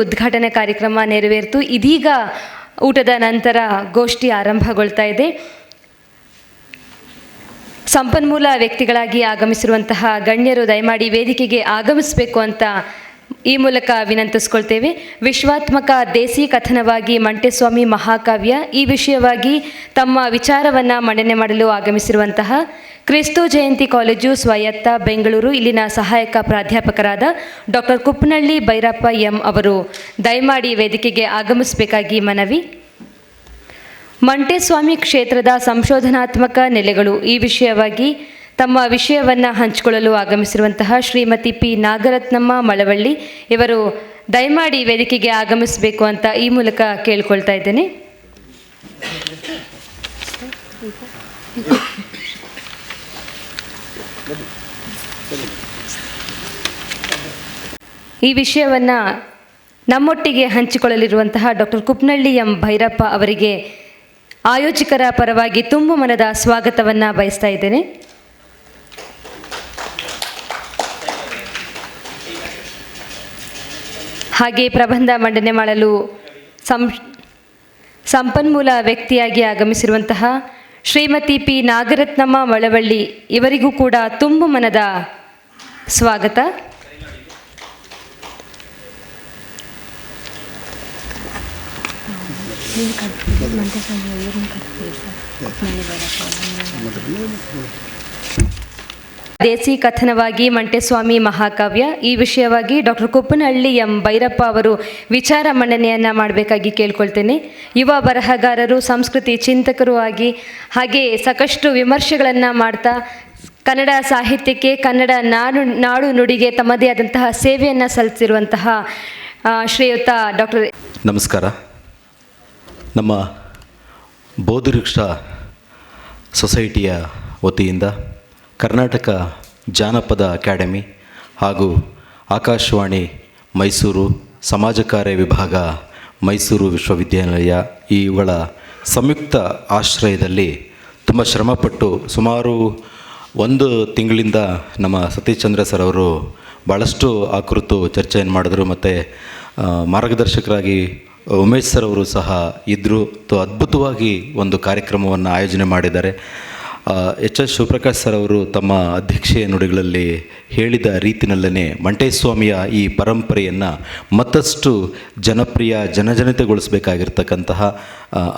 ಉದ್ಘಾಟನಾ ಕಾರ್ಯಕ್ರಮ ನೆರವೇರಿತು. ಇದೀಗ ಊಟದ ನಂತರ ಗೋಷ್ಠಿ ಆರಂಭಗೊಳ್ತಾ ಇದೆ. ಸಂಪನ್ಮೂಲ ವ್ಯಕ್ತಿಗಳಾಗಿ ಆಗಮಿಸಿರುವಂತಹ ಗಣ್ಯರು ದಯಮಾಡಿ ವೇದಿಕೆಗೆ ಆಗಮಿಸಬೇಕು ಅಂತ ಈ ಮೂಲಕ ವಿನಂತಿಸ್ಕೊಳ್ತೇವೆ. ವಿಶ್ವಾತ್ಮಕ ದೇಸಿ ಕಥನವಾಗಿ ಮಂಟೇಸ್ವಾಮಿ ಮಹಾಕಾವ್ಯ ಈ ವಿಷಯವಾಗಿ ತಮ್ಮ ವಿಚಾರವನ್ನು ಮಂಡನೆ ಮಾಡಲು ಆಗಮಿಸಿರುವಂತಹ ಕ್ರಿಸ್ತು ಜಯಂತಿ ಕಾಲೇಜು ಸ್ವಾಯತ್ತ ಬೆಂಗಳೂರು ಇಲ್ಲಿನ ಸಹಾಯಕ ಪ್ರಾಧ್ಯಾಪಕರಾದ ಡಾಕ್ಟರ್ ಕುಪ್ಪನಹಳ್ಳಿ ಭೈರಪ್ಪ ಎಂ ಅವರು ದಯಮಾಡಿ ವೇದಿಕೆಗೆ ಆಗಮಿಸಬೇಕಾಗಿ ಮನವಿ. ಮಂಟೇಸ್ವಾಮಿ ಕ್ಷೇತ್ರದ ಸಂಶೋಧನಾತ್ಮಕ ನೆಲೆಗಳು ಈ ವಿಷಯವಾಗಿ ತಮ್ಮ ವಿಷಯವನ್ನು ಹಂಚಿಕೊಳ್ಳಲು ಆಗಮಿಸಿರುವಂತಹ ಶ್ರೀಮತಿ ಪಿ ನಾಗರತ್ನಮ್ಮ ಮಳವಳ್ಳಿ ಇವರು ದಯಮಾಡಿ ವೇದಿಕೆಗೆ ಆಗಮಿಸಬೇಕು ಅಂತ ಈ ಮೂಲಕ ಕೇಳ್ಕೊಳ್ತಾ ಇದ್ದೇನೆ. ಈ ವಿಷಯವನ್ನು ನಮ್ಮೊಟ್ಟಿಗೆ ಹಂಚಿಕೊಳ್ಳಲಿರುವಂತಹ ಡಾಕ್ಟರ್ ಕುಪ್ಪನಹಳ್ಳಿ ಎಂ ಭೈರಪ್ಪ ಅವರಿಗೆ ಆಯೋಜಕರ ಪರವಾಗಿ ತುಂಬು ಮನದ ಸ್ವಾಗತವನ್ನು ಬಯಸ್ತಾ ಇದ್ದೇನೆ. ಹಾಗೆ ಪ್ರಬಂಧ ಮಂಡನೆ ಮಾಡಲು ಸಂಪನ್ಮೂಲ ವ್ಯಕ್ತಿಯಾಗಿ ಆಗಮಿಸಿರುವಂತಹ ಶ್ರೀಮತಿ ಪಿ ನಾಗರತ್ನಮ್ಮ ಮಳವಳ್ಳಿ ಇವರಿಗೂ ಕೂಡ ತುಂಬು ಮನದ ಸ್ವಾಗತ. ದೇಸಿ ಕಥನವಾಗಿ ಮಂಟೇಸ್ವಾಮಿ ಮಹಾಕಾವ್ಯ ಈ ವಿಷಯವಾಗಿ ಡಾಕ್ಟರ್ ಕುಪ್ಪನಹಳ್ಳಿ ಎಂ ಭೈರಪ್ಪ ಅವರು ವಿಚಾರ ಮಂಡನೆಯನ್ನು ಮಾಡಬೇಕಾಗಿ ಕೇಳ್ಕೊಳ್ತೇನೆ. ಯುವ ಬರಹಗಾರರು, ಸಂಸ್ಕೃತಿ ಚಿಂತಕರು ಆಗಿ ಹಾಗೆ ಸಾಕಷ್ಟು ವಿಮರ್ಶೆಗಳನ್ನು ಮಾಡ್ತಾ ಕನ್ನಡ ಸಾಹಿತ್ಯಕ್ಕೆ, ಕನ್ನಡ ನಾಡು ನುಡಿಗೆ ತಮ್ಮದೇ ಆದಂತಹ ಸೇವೆಯನ್ನು ಸಲ್ಲಿಸಿರುವಂತಹ ಶ್ರೀಯುತ ಡಾಕ್ಟರ್. ನಮಸ್ಕಾರ. ನಮ್ಮ ಬೋಧಿವೃಕ್ಷ ಸೊಸೈಟಿಯ ವತಿಯಿಂದ ಕರ್ನಾಟಕ ಜಾನಪದ ಅಕಾಡೆಮಿ ಹಾಗೂ ಆಕಾಶವಾಣಿ ಮೈಸೂರು ಸಮಾಜ ಕಾರ್ಯ ವಿಭಾಗ ಮೈಸೂರು ವಿಶ್ವವಿದ್ಯಾನಿಲಯ ಇವುಗಳ ಸಂಯುಕ್ತ ಆಶ್ರಯದಲ್ಲಿ ತುಂಬ ಶ್ರಮಪಟ್ಟು ಸುಮಾರು 1 ತಿಂಗಳಿಂದ ನಮ್ಮ ಸತೀಶ್ ಚಂದ್ರ ಸರ್ ಅವರು ಭಾಳಷ್ಟು ಆ ಕುರಿತು ಚರ್ಚೆಯನ್ನು ಮಾಡಿದ್ರು. ಮತ್ತು ಮಾರ್ಗದರ್ಶಕರಾಗಿ ಉಮೇಶ್ ಸರ್ ಅವರು ಸಹ ಇದ್ದರು. ಅದ್ಭುತವಾಗಿ ಒಂದು ಕಾರ್ಯಕ್ರಮವನ್ನು ಆಯೋಜನೆ ಮಾಡಿದ್ದಾರೆ. ಎಚ್ ಎಸ್ ಶಿವಪ್ರಕಾಶ್ ಸರ್ ಅವರು ತಮ್ಮ ಅಧ್ಯಕ್ಷೀಯ ನುಡಿಗಳಲ್ಲಿ ಹೇಳಿದ ರೀತಿಯಲ್ಲೇ ಮಂಟೇಸ್ವಾಮಿಯ ಈ ಪರಂಪರೆಯನ್ನು ಮತ್ತಷ್ಟು ಜನಪ್ರಿಯ ಜನಜನಿತಗೊಳಿಸಬೇಕಾಗಿರ್ತಕ್ಕಂತಹ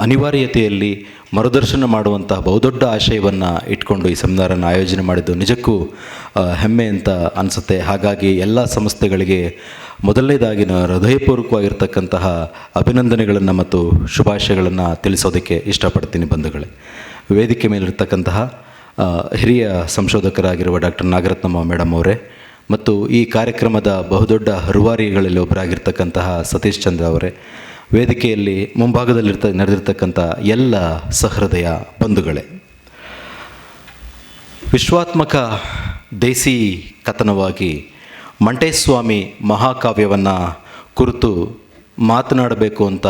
ಅನಿವಾರ್ಯತೆಯಲ್ಲಿ ಮರುದರ್ಶನ ಮಾಡುವಂತಹ ಬಹುದೊಡ್ಡ ಆಶಯವನ್ನು ಇಟ್ಕೊಂಡು ಈ ಸೆಮಿನಾರನ್ನು ಆಯೋಜನೆ ಮಾಡಿದ್ದು ನಿಜಕ್ಕೂ ಹೆಮ್ಮೆ ಅಂತ ಅನಿಸುತ್ತೆ. ಹಾಗಾಗಿ ಎಲ್ಲ ಸಂಸ್ಥೆಗಳಿಗೆ ಮೊದಲನೇದಾಗಿ ಹೃದಯಪೂರ್ವಕವಾಗಿರ್ತಕ್ಕಂತಹ ಅಭಿನಂದನೆಗಳನ್ನು ಮತ್ತು ಶುಭಾಶಯಗಳನ್ನು ತಿಳಿಸೋದಕ್ಕೆ ಇಷ್ಟಪಡ್ತೀನಿ. ಬಂಧುಗಳೇ, ವೇದಿಕೆ ಮೇಲಿರ್ತಕ್ಕಂತಹ ಹಿರಿಯ ಸಂಶೋಧಕರಾಗಿರುವ ಡಾಕ್ಟರ್ ನಾಗರತ್ನಮ್ಮ ಮೇಡಮ್ ಅವರೇ ಮತ್ತು ಈ ಕಾರ್ಯಕ್ರಮದ ಬಹುದೊಡ್ಡ ರೂವಾರಿಗಳಲ್ಲಿ ಒಬ್ಬರಾಗಿರ್ತಕ್ಕಂತಹ ಸತೀಶ್ ಚಂದ್ರ ಅವರೇ, ವೇದಿಕೆಯಲ್ಲಿ ಮುಂಭಾಗದಲ್ಲಿ ನಡೆದಿರ್ತಕ್ಕಂಥ ಎಲ್ಲ ಸಹೃದಯ ಬಂಧುಗಳೇ, ವಿಶ್ವಾತ್ಮಕ ದೇಸಿ ಕಥನವಾಗಿ ಮಂಟೇಸ್ವಾಮಿ ಮಹಾಕಾವ್ಯವನ್ನು ಕುರಿತು ಮಾತನಾಡಬೇಕು ಅಂತ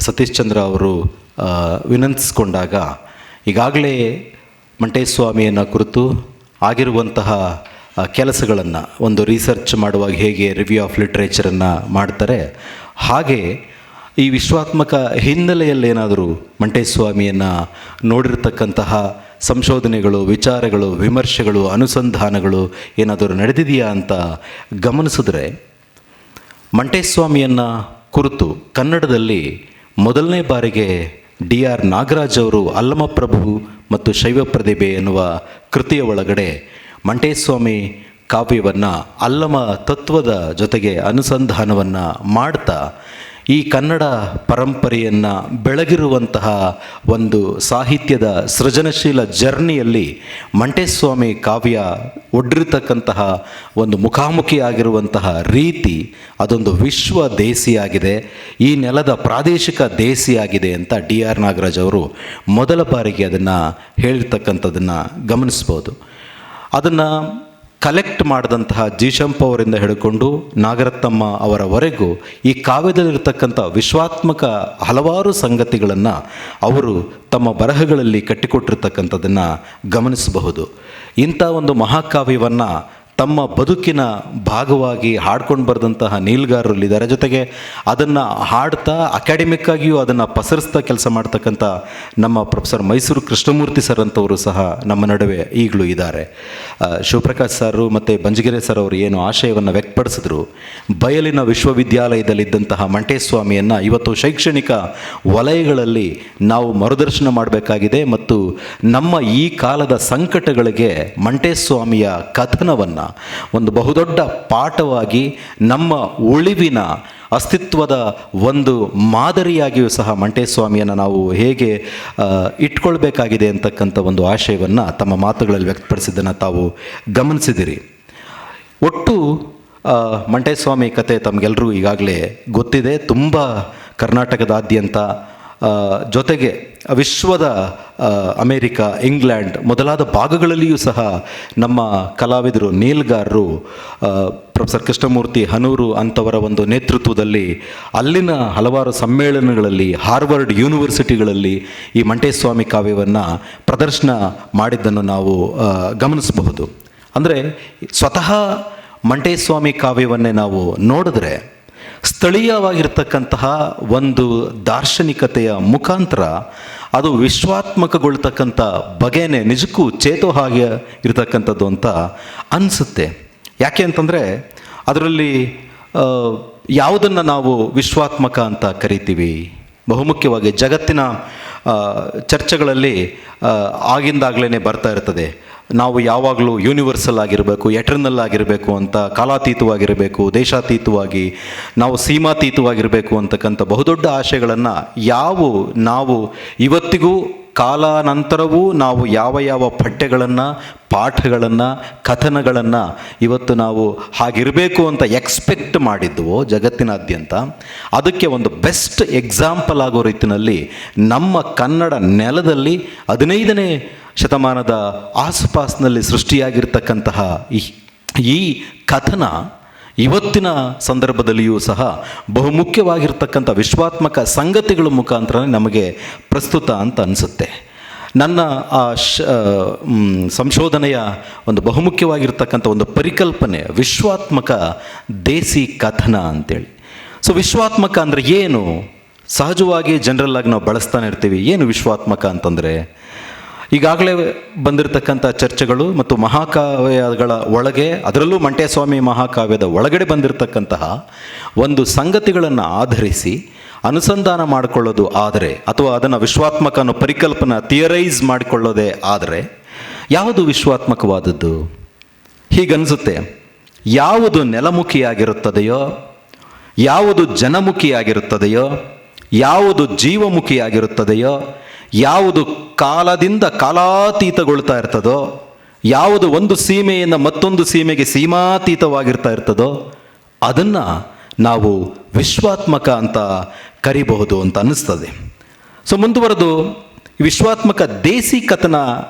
ಸತೀಶ್ ಚಂದ್ರ ಅವರು ವಿನಂತಿಸಿಕೊಂಡಾಗ ಈಗಾಗಲೇ ಮಂಟೇಸ್ವಾಮಿಯನ್ನು ಕುರಿತು ಆಗಿರುವಂತಹ ಕೆಲಸಗಳನ್ನು ಒಂದು ರಿಸರ್ಚ್ ಮಾಡುವಾಗ ಹೇಗೆ ರಿವ್ಯೂ ಆಫ್ ಲಿಟ್ರೇಚರನ್ನು ಮಾಡ್ತಾರೆ, ಹಾಗೆ ಈ ವಿಶ್ವಾತ್ಮಕ ಹಿನ್ನೆಲೆಯಲ್ಲೇನಾದರೂ ಮಂಟೇಸ್ವಾಮಿಯನ್ನು ನೋಡಿರ್ತಕ್ಕಂತಹ ಸಂಶೋಧನೆಗಳು, ವಿಚಾರಗಳು, ವಿಮರ್ಶೆಗಳು, ಅನುಸಂಧಾನಗಳು ಏನಾದರೂ ನಡೆದಿದೆಯಾ ಅಂತ ಗಮನಿಸಿದ್ರೆ ಮಂಟೇಸ್ವಾಮಿಯನ್ನು ಕುರಿತು ಕನ್ನಡದಲ್ಲಿ ಮೊದಲನೇ ಬಾರಿಗೆ DR ನಾಗರಾಜ್ ಅವರು ಅಲ್ಲಮಪ್ರಭು ಮತ್ತು ಶೈವ ಪ್ರತಿಭೆ ಎನ್ನುವ ಕೃತಿಯ ಒಳಗಡೆ ಮಂಟೇಸ್ವಾಮಿ ಕಾವ್ಯವನ್ನು ಅಲ್ಲಮ ತತ್ವದ ಜೊತೆಗೆ ಅನುಸಂಧಾನವನ್ನು ಮಾಡ್ತಾ ಈ ಕನ್ನಡ ಪರಂಪರೆಯನ್ನು ಬೆಳಗಿರುವಂತಹ ಒಂದು ಸಾಹಿತ್ಯದ ಸೃಜನಶೀಲ ಜರ್ನಿಯಲ್ಲಿ ಮಂಟೇಸ್ವಾಮಿ ಕಾವ್ಯ ಒಡ್ಡಿರ್ತಕ್ಕಂತಹ ಒಂದು ಮುಖಾಮುಖಿಯಾಗಿರುವಂತಹ ರೀತಿ ಅದೊಂದು ವಿಶ್ವ ದೇಸಿಯಾಗಿದೆ, ಈ ನೆಲದ ಪ್ರಾದೇಶಿಕ ದೇಸಿಯಾಗಿದೆ ಅಂತ DR ನಾಗರಾಜ್ ಅವರು ಮೊದಲ ಬಾರಿಗೆ ಅದನ್ನು ಹೇಳಿರ್ತಕ್ಕಂಥದ್ದನ್ನು ಗಮನಿಸ್ಬೋದು. ಅದನ್ನು ಕಲೆಕ್ಟ್ ಮಾಡಿದಂತಹ ಜೀಶಂಪ ಅವರಿಂದ ಹಿಡ್ಕೊಂಡು ನಾಗರತ್ನಮ್ಮ ಅವರವರೆಗೂ ಈ ಕಾವ್ಯದಲ್ಲಿರ್ತಕ್ಕಂಥ ವಿಶ್ವಾತ್ಮಕ ಹಲವಾರು ಸಂಗತಿಗಳನ್ನು ಅವರು ತಮ್ಮ ಬರಹಗಳಲ್ಲಿ ಕಟ್ಟಿಕೊಟ್ಟಿರ್ತಕ್ಕಂಥದ್ದನ್ನು ಗಮನಿಸಬಹುದು. ಇಂಥ ಒಂದು ಮಹಾಕಾವ್ಯವನ್ನು ತಮ್ಮ ಬದುಕಿನ ಭಾಗವಾಗಿ ಹಾಡ್ಕೊಂಡು ಬರೆದಂತಹ ನೀಲ್ಗಾರರಲ್ಲಿದ್ದಾರೆ. ಜೊತೆಗೆ ಅದನ್ನು ಹಾಡ್ತಾ ಅಕಾಡೆಮಿಕ್ ಆಗಿಯೂ ಅದನ್ನು ಪಸರಿಸ್ತಾ ಕೆಲಸ ಮಾಡ್ತಕ್ಕಂಥ ನಮ್ಮ ಪ್ರೊಫೆಸರ್ ಮೈಸೂರು ಕೃಷ್ಣಮೂರ್ತಿ ಸರ್ ಅಂತವರು ಸಹ ನಮ್ಮ ನಡುವೆ ಈಗಲೂ ಇದ್ದಾರೆ. ಶಿವಪ್ರಕಾಶ್ ಸರ್ ಮತ್ತು ಬಂಜಗೆರೆ ಸರ್ ಅವರು ಏನು ಆಶಯವನ್ನು ವ್ಯಕ್ತಪಡಿಸಿದ್ರು, ಬಯಲಿನ ವಿಶ್ವವಿದ್ಯಾಲಯದಲ್ಲಿದ್ದಂತಹ ಮಂಟೇಸ್ವಾಮಿಯನ್ನು ಇವತ್ತು ಶೈಕ್ಷಣಿಕ ವಲಯಗಳಲ್ಲಿ ನಾವು ಮರುದರ್ಶನ ಮಾಡಬೇಕಾಗಿದೆ ಮತ್ತು ನಮ್ಮ ಈ ಕಾಲದ ಸಂಕಟಗಳಿಗೆ ಮಂಟೇಸ್ವಾಮಿಯ ಕಥನವನ್ನು ಒಂದು ಬಹುದೊಡ್ಡ ಪಾಠವಾಗಿ ನಮ್ಮ ಉಳಿವಿನ ಅಸ್ತಿತ್ವದ ಒಂದು ಮಾದರಿಯಾಗಿಯೂ ಸಹ ಮಂಟೇಸ್ವಾಮಿಯನ್ನು ನಾವು ಹೇಗೆ ಇಟ್ಕೊಳ್ಬೇಕಾಗಿದೆ ಅಂತಕ್ಕಂಥ ಒಂದು ಆಶಯವನ್ನು ತಮ್ಮ ಮಾತುಗಳಲ್ಲಿ ವ್ಯಕ್ತಪಡಿಸಿದ್ದನ್ನು ತಾವು ಗಮನಿಸಿದಿರಿ. ಒಟ್ಟು ಮಂಟೇಸ್ವಾಮಿ ಕತೆ ತಮಗೆಲ್ಲರೂ ಈಗಾಗಲೇ ಗೊತ್ತಿದೆ. ತುಂಬ ಕರ್ನಾಟಕದಾದ್ಯಂತ ಜೊತೆಗೆ ವಿಶ್ವದ ಅಮೇರಿಕಾ, ಇಂಗ್ಲೆಂಡ್ ಮೊದಲಾದ ಭಾಗಗಳಲ್ಲಿಯೂ ಸಹ ನಮ್ಮ ಕಲಾವಿದರು, ನೀಲ್ಗಾರರು, ಪ್ರೊಫೆಸರ್ ಕೃಷ್ಣಮೂರ್ತಿ ಹನೂರು ಅಂಥವರ ಒಂದು ನೇತೃತ್ವದಲ್ಲಿ ಅಲ್ಲಿನ ಹಲವಾರು ಸಮ್ಮೇಳನಗಳಲ್ಲಿ, ಹಾರ್ವರ್ಡ್ ಯೂನಿವರ್ಸಿಟಿಗಳಲ್ಲಿ ಈ ಮಂಟೇಸ್ವಾಮಿ ಕಾವ್ಯವನ್ನು ಪ್ರದರ್ಶನ ಮಾಡಿದ್ದನ್ನು ನಾವು ಗಮನಿಸಬಹುದು. ಅಂದರೆ ಸ್ವತಃ ಮಂಟೇಸ್ವಾಮಿ ಕಾವ್ಯವನ್ನೇ ನಾವು ನೋಡಿದ್ರೆ ಸ್ಥಳೀಯವಾಗಿರ್ತಕ್ಕಂತಹ ಒಂದು ದಾರ್ಶನಿಕತೆಯ ಮುಖಾಂತರ ಅದು ವಿಶ್ವಾತ್ಮಕಗೊಳ್ತಕ್ಕಂಥ ಬಗೆನೇ ನಿಜಕ್ಕೂ ಚೇತೋ ಹಾಗೆ ಇರತಕ್ಕಂಥದ್ದು ಅಂತ ಅನಿಸುತ್ತೆ. ಯಾಕೆ ಅಂತಂದರೆ ಅದರಲ್ಲಿ ಯಾವುದನ್ನು ನಾವು ವಿಶ್ವಾತ್ಮಕ ಅಂತ ಕರಿತೀವಿ, ಬಹುಮುಖ್ಯವಾಗಿ ಜಗತ್ತಿನ ಚರ್ಚೆಗಳಲ್ಲಿ ಆಗಿಂದಾಗಲೇ ಬರ್ತಾ ಇರ್ತದೆ. ನಾವು ಯಾವಾಗಲೂ ಯೂನಿವರ್ಸಲ್ ಆಗಿರಬೇಕು, ಎಟರ್ನಲ್ ಆಗಿರಬೇಕು ಅಂತ, ಕಾಲಾತೀತವಾಗಿರಬೇಕು, ದೇಶಾತೀತವಾಗಿ, ನಾವು ಸೀಮಾತೀತವಾಗಿರಬೇಕು ಅಂತಕ್ಕಂಥ ಬಹುದೊಡ್ಡ ಆಶಯಗಳನ್ನು ನಾವು ಇವತ್ತಿಗೂ ಕಾಲಾನಂತರವೂ ನಾವು ಯಾವ ಪಠ್ಯಗಳನ್ನು, ಪಾಠಗಳನ್ನು, ಕಥನಗಳನ್ನು ಇವತ್ತು ನಾವು ಹಾಗಿರಬೇಕು ಅಂತ ಎಕ್ಸ್ಪೆಕ್ಟ್ ಮಾಡಿದ್ವೋ ಜಗತ್ತಿನಾದ್ಯಂತ, ಅದಕ್ಕೆ ಒಂದು ಬೆಸ್ಟ್ ಎಕ್ಸಾಂಪಲ್ ಆಗೋ ರೀತಿಯಲ್ಲಿ ನಮ್ಮ ಕನ್ನಡ ನೆಲದಲ್ಲಿ 15ನೇ ಶತಮಾನದ ಆಸುಪಾಸಿನಲ್ಲಿ ಸೃಷ್ಟಿಯಾಗಿರ್ತಕ್ಕಂತಹ ಈ ಕಥನ ಇವತ್ತಿನ ಸಂದರ್ಭದಲ್ಲಿಯೂ ಸಹ ಬಹುಮುಖ್ಯವಾಗಿರ್ತಕ್ಕಂಥ ವಿಶ್ವಾತ್ಮಕ ಸಂಗತಿಗಳ ಮುಖಾಂತರ ನಮಗೆ ಪ್ರಸ್ತುತ ಅಂತ ಅನಿಸುತ್ತೆ. ನನ್ನ ಆ ಸಂಶೋಧನೆಯ ಒಂದು ಬಹುಮುಖ್ಯವಾಗಿರ್ತಕ್ಕಂಥ ಒಂದು ಪರಿಕಲ್ಪನೆ ವಿಶ್ವಾತ್ಮಕ ದೇಸಿ ಕಥನ ಅಂತೇಳಿ. ಸೊ ವಿಶ್ವಾತ್ಮಕ ಅಂದರೆ ಏನು? ಸಹಜವಾಗಿ ಜನರಲ್ ಆಗಿ ನಾವು ಬಳಸ್ತಾನೆ ಇರ್ತೀವಿ. ಏನು ವಿಶ್ವಾತ್ಮಕ ಅಂತಂದರೆ, ಈಗಾಗಲೇ ಬಂದಿರತಕ್ಕಂಥ ಚರ್ಚೆಗಳು ಮತ್ತು ಮಹಾಕಾವ್ಯಗಳ ಒಳಗೆ, ಅದರಲ್ಲೂ ಮಂಟೇಸ್ವಾಮಿ ಮಹಾಕಾವ್ಯದ ಒಳಗಡೆ ಬಂದಿರತಕ್ಕಂತಹ ಒಂದು ಸಂಗತಿಗಳನ್ನು ಆಧರಿಸಿ ಅನುಸಂಧಾನ ಮಾಡಿಕೊಳ್ಳೋದು ಆದರೆ, ಅಥವಾ ಅದನ್ನು ವಿಶ್ವಾತ್ಮಕ ಅನ್ನೋ ಪರಿಕಲ್ಪನಾ ಥಿಯರೈಸ್ ಮಾಡಿಕೊಳ್ಳೋದೇ ಆದರೆ, ಯಾವುದು ವಿಶ್ವಾತ್ಮಕವಾದದ್ದು? ಹೀಗನ್ನಿಸುತ್ತೆ. ಯಾವುದು ನೆಲಮುಖಿಯಾಗಿರುತ್ತದೆಯೋ, ಯಾವುದು ಜನಮುಖಿಯಾಗಿರುತ್ತದೆಯೋ, ಯಾವುದು ಜೀವಮುಖಿಯಾಗಿರುತ್ತದೆಯೋ, ಯಾವುದು ಕಾಲದಿಂದ ಕಾಲಾತೀತಗೊಳ್ತಾ ಇರ್ತದೋ, ಯಾವುದು ಒಂದು ಸೀಮೆಯಿಂದ ಮತ್ತೊಂದು ಸೀಮೆಗೆ ಸೀಮಾತೀತವಾಗಿರ್ತಾ ಇರ್ತದೋ, ಅದನ್ನು ನಾವು ವಿಶ್ವಾತ್ಮಕ ಅಂತ ಕರಿಬಹುದು ಅಂತ ಅನ್ನಿಸ್ತದೆ. ಸೊ ಮುಂದುವರೆದು ವಿಶ್ವಾತ್ಮಕ ದೇಸಿ ಕಥನ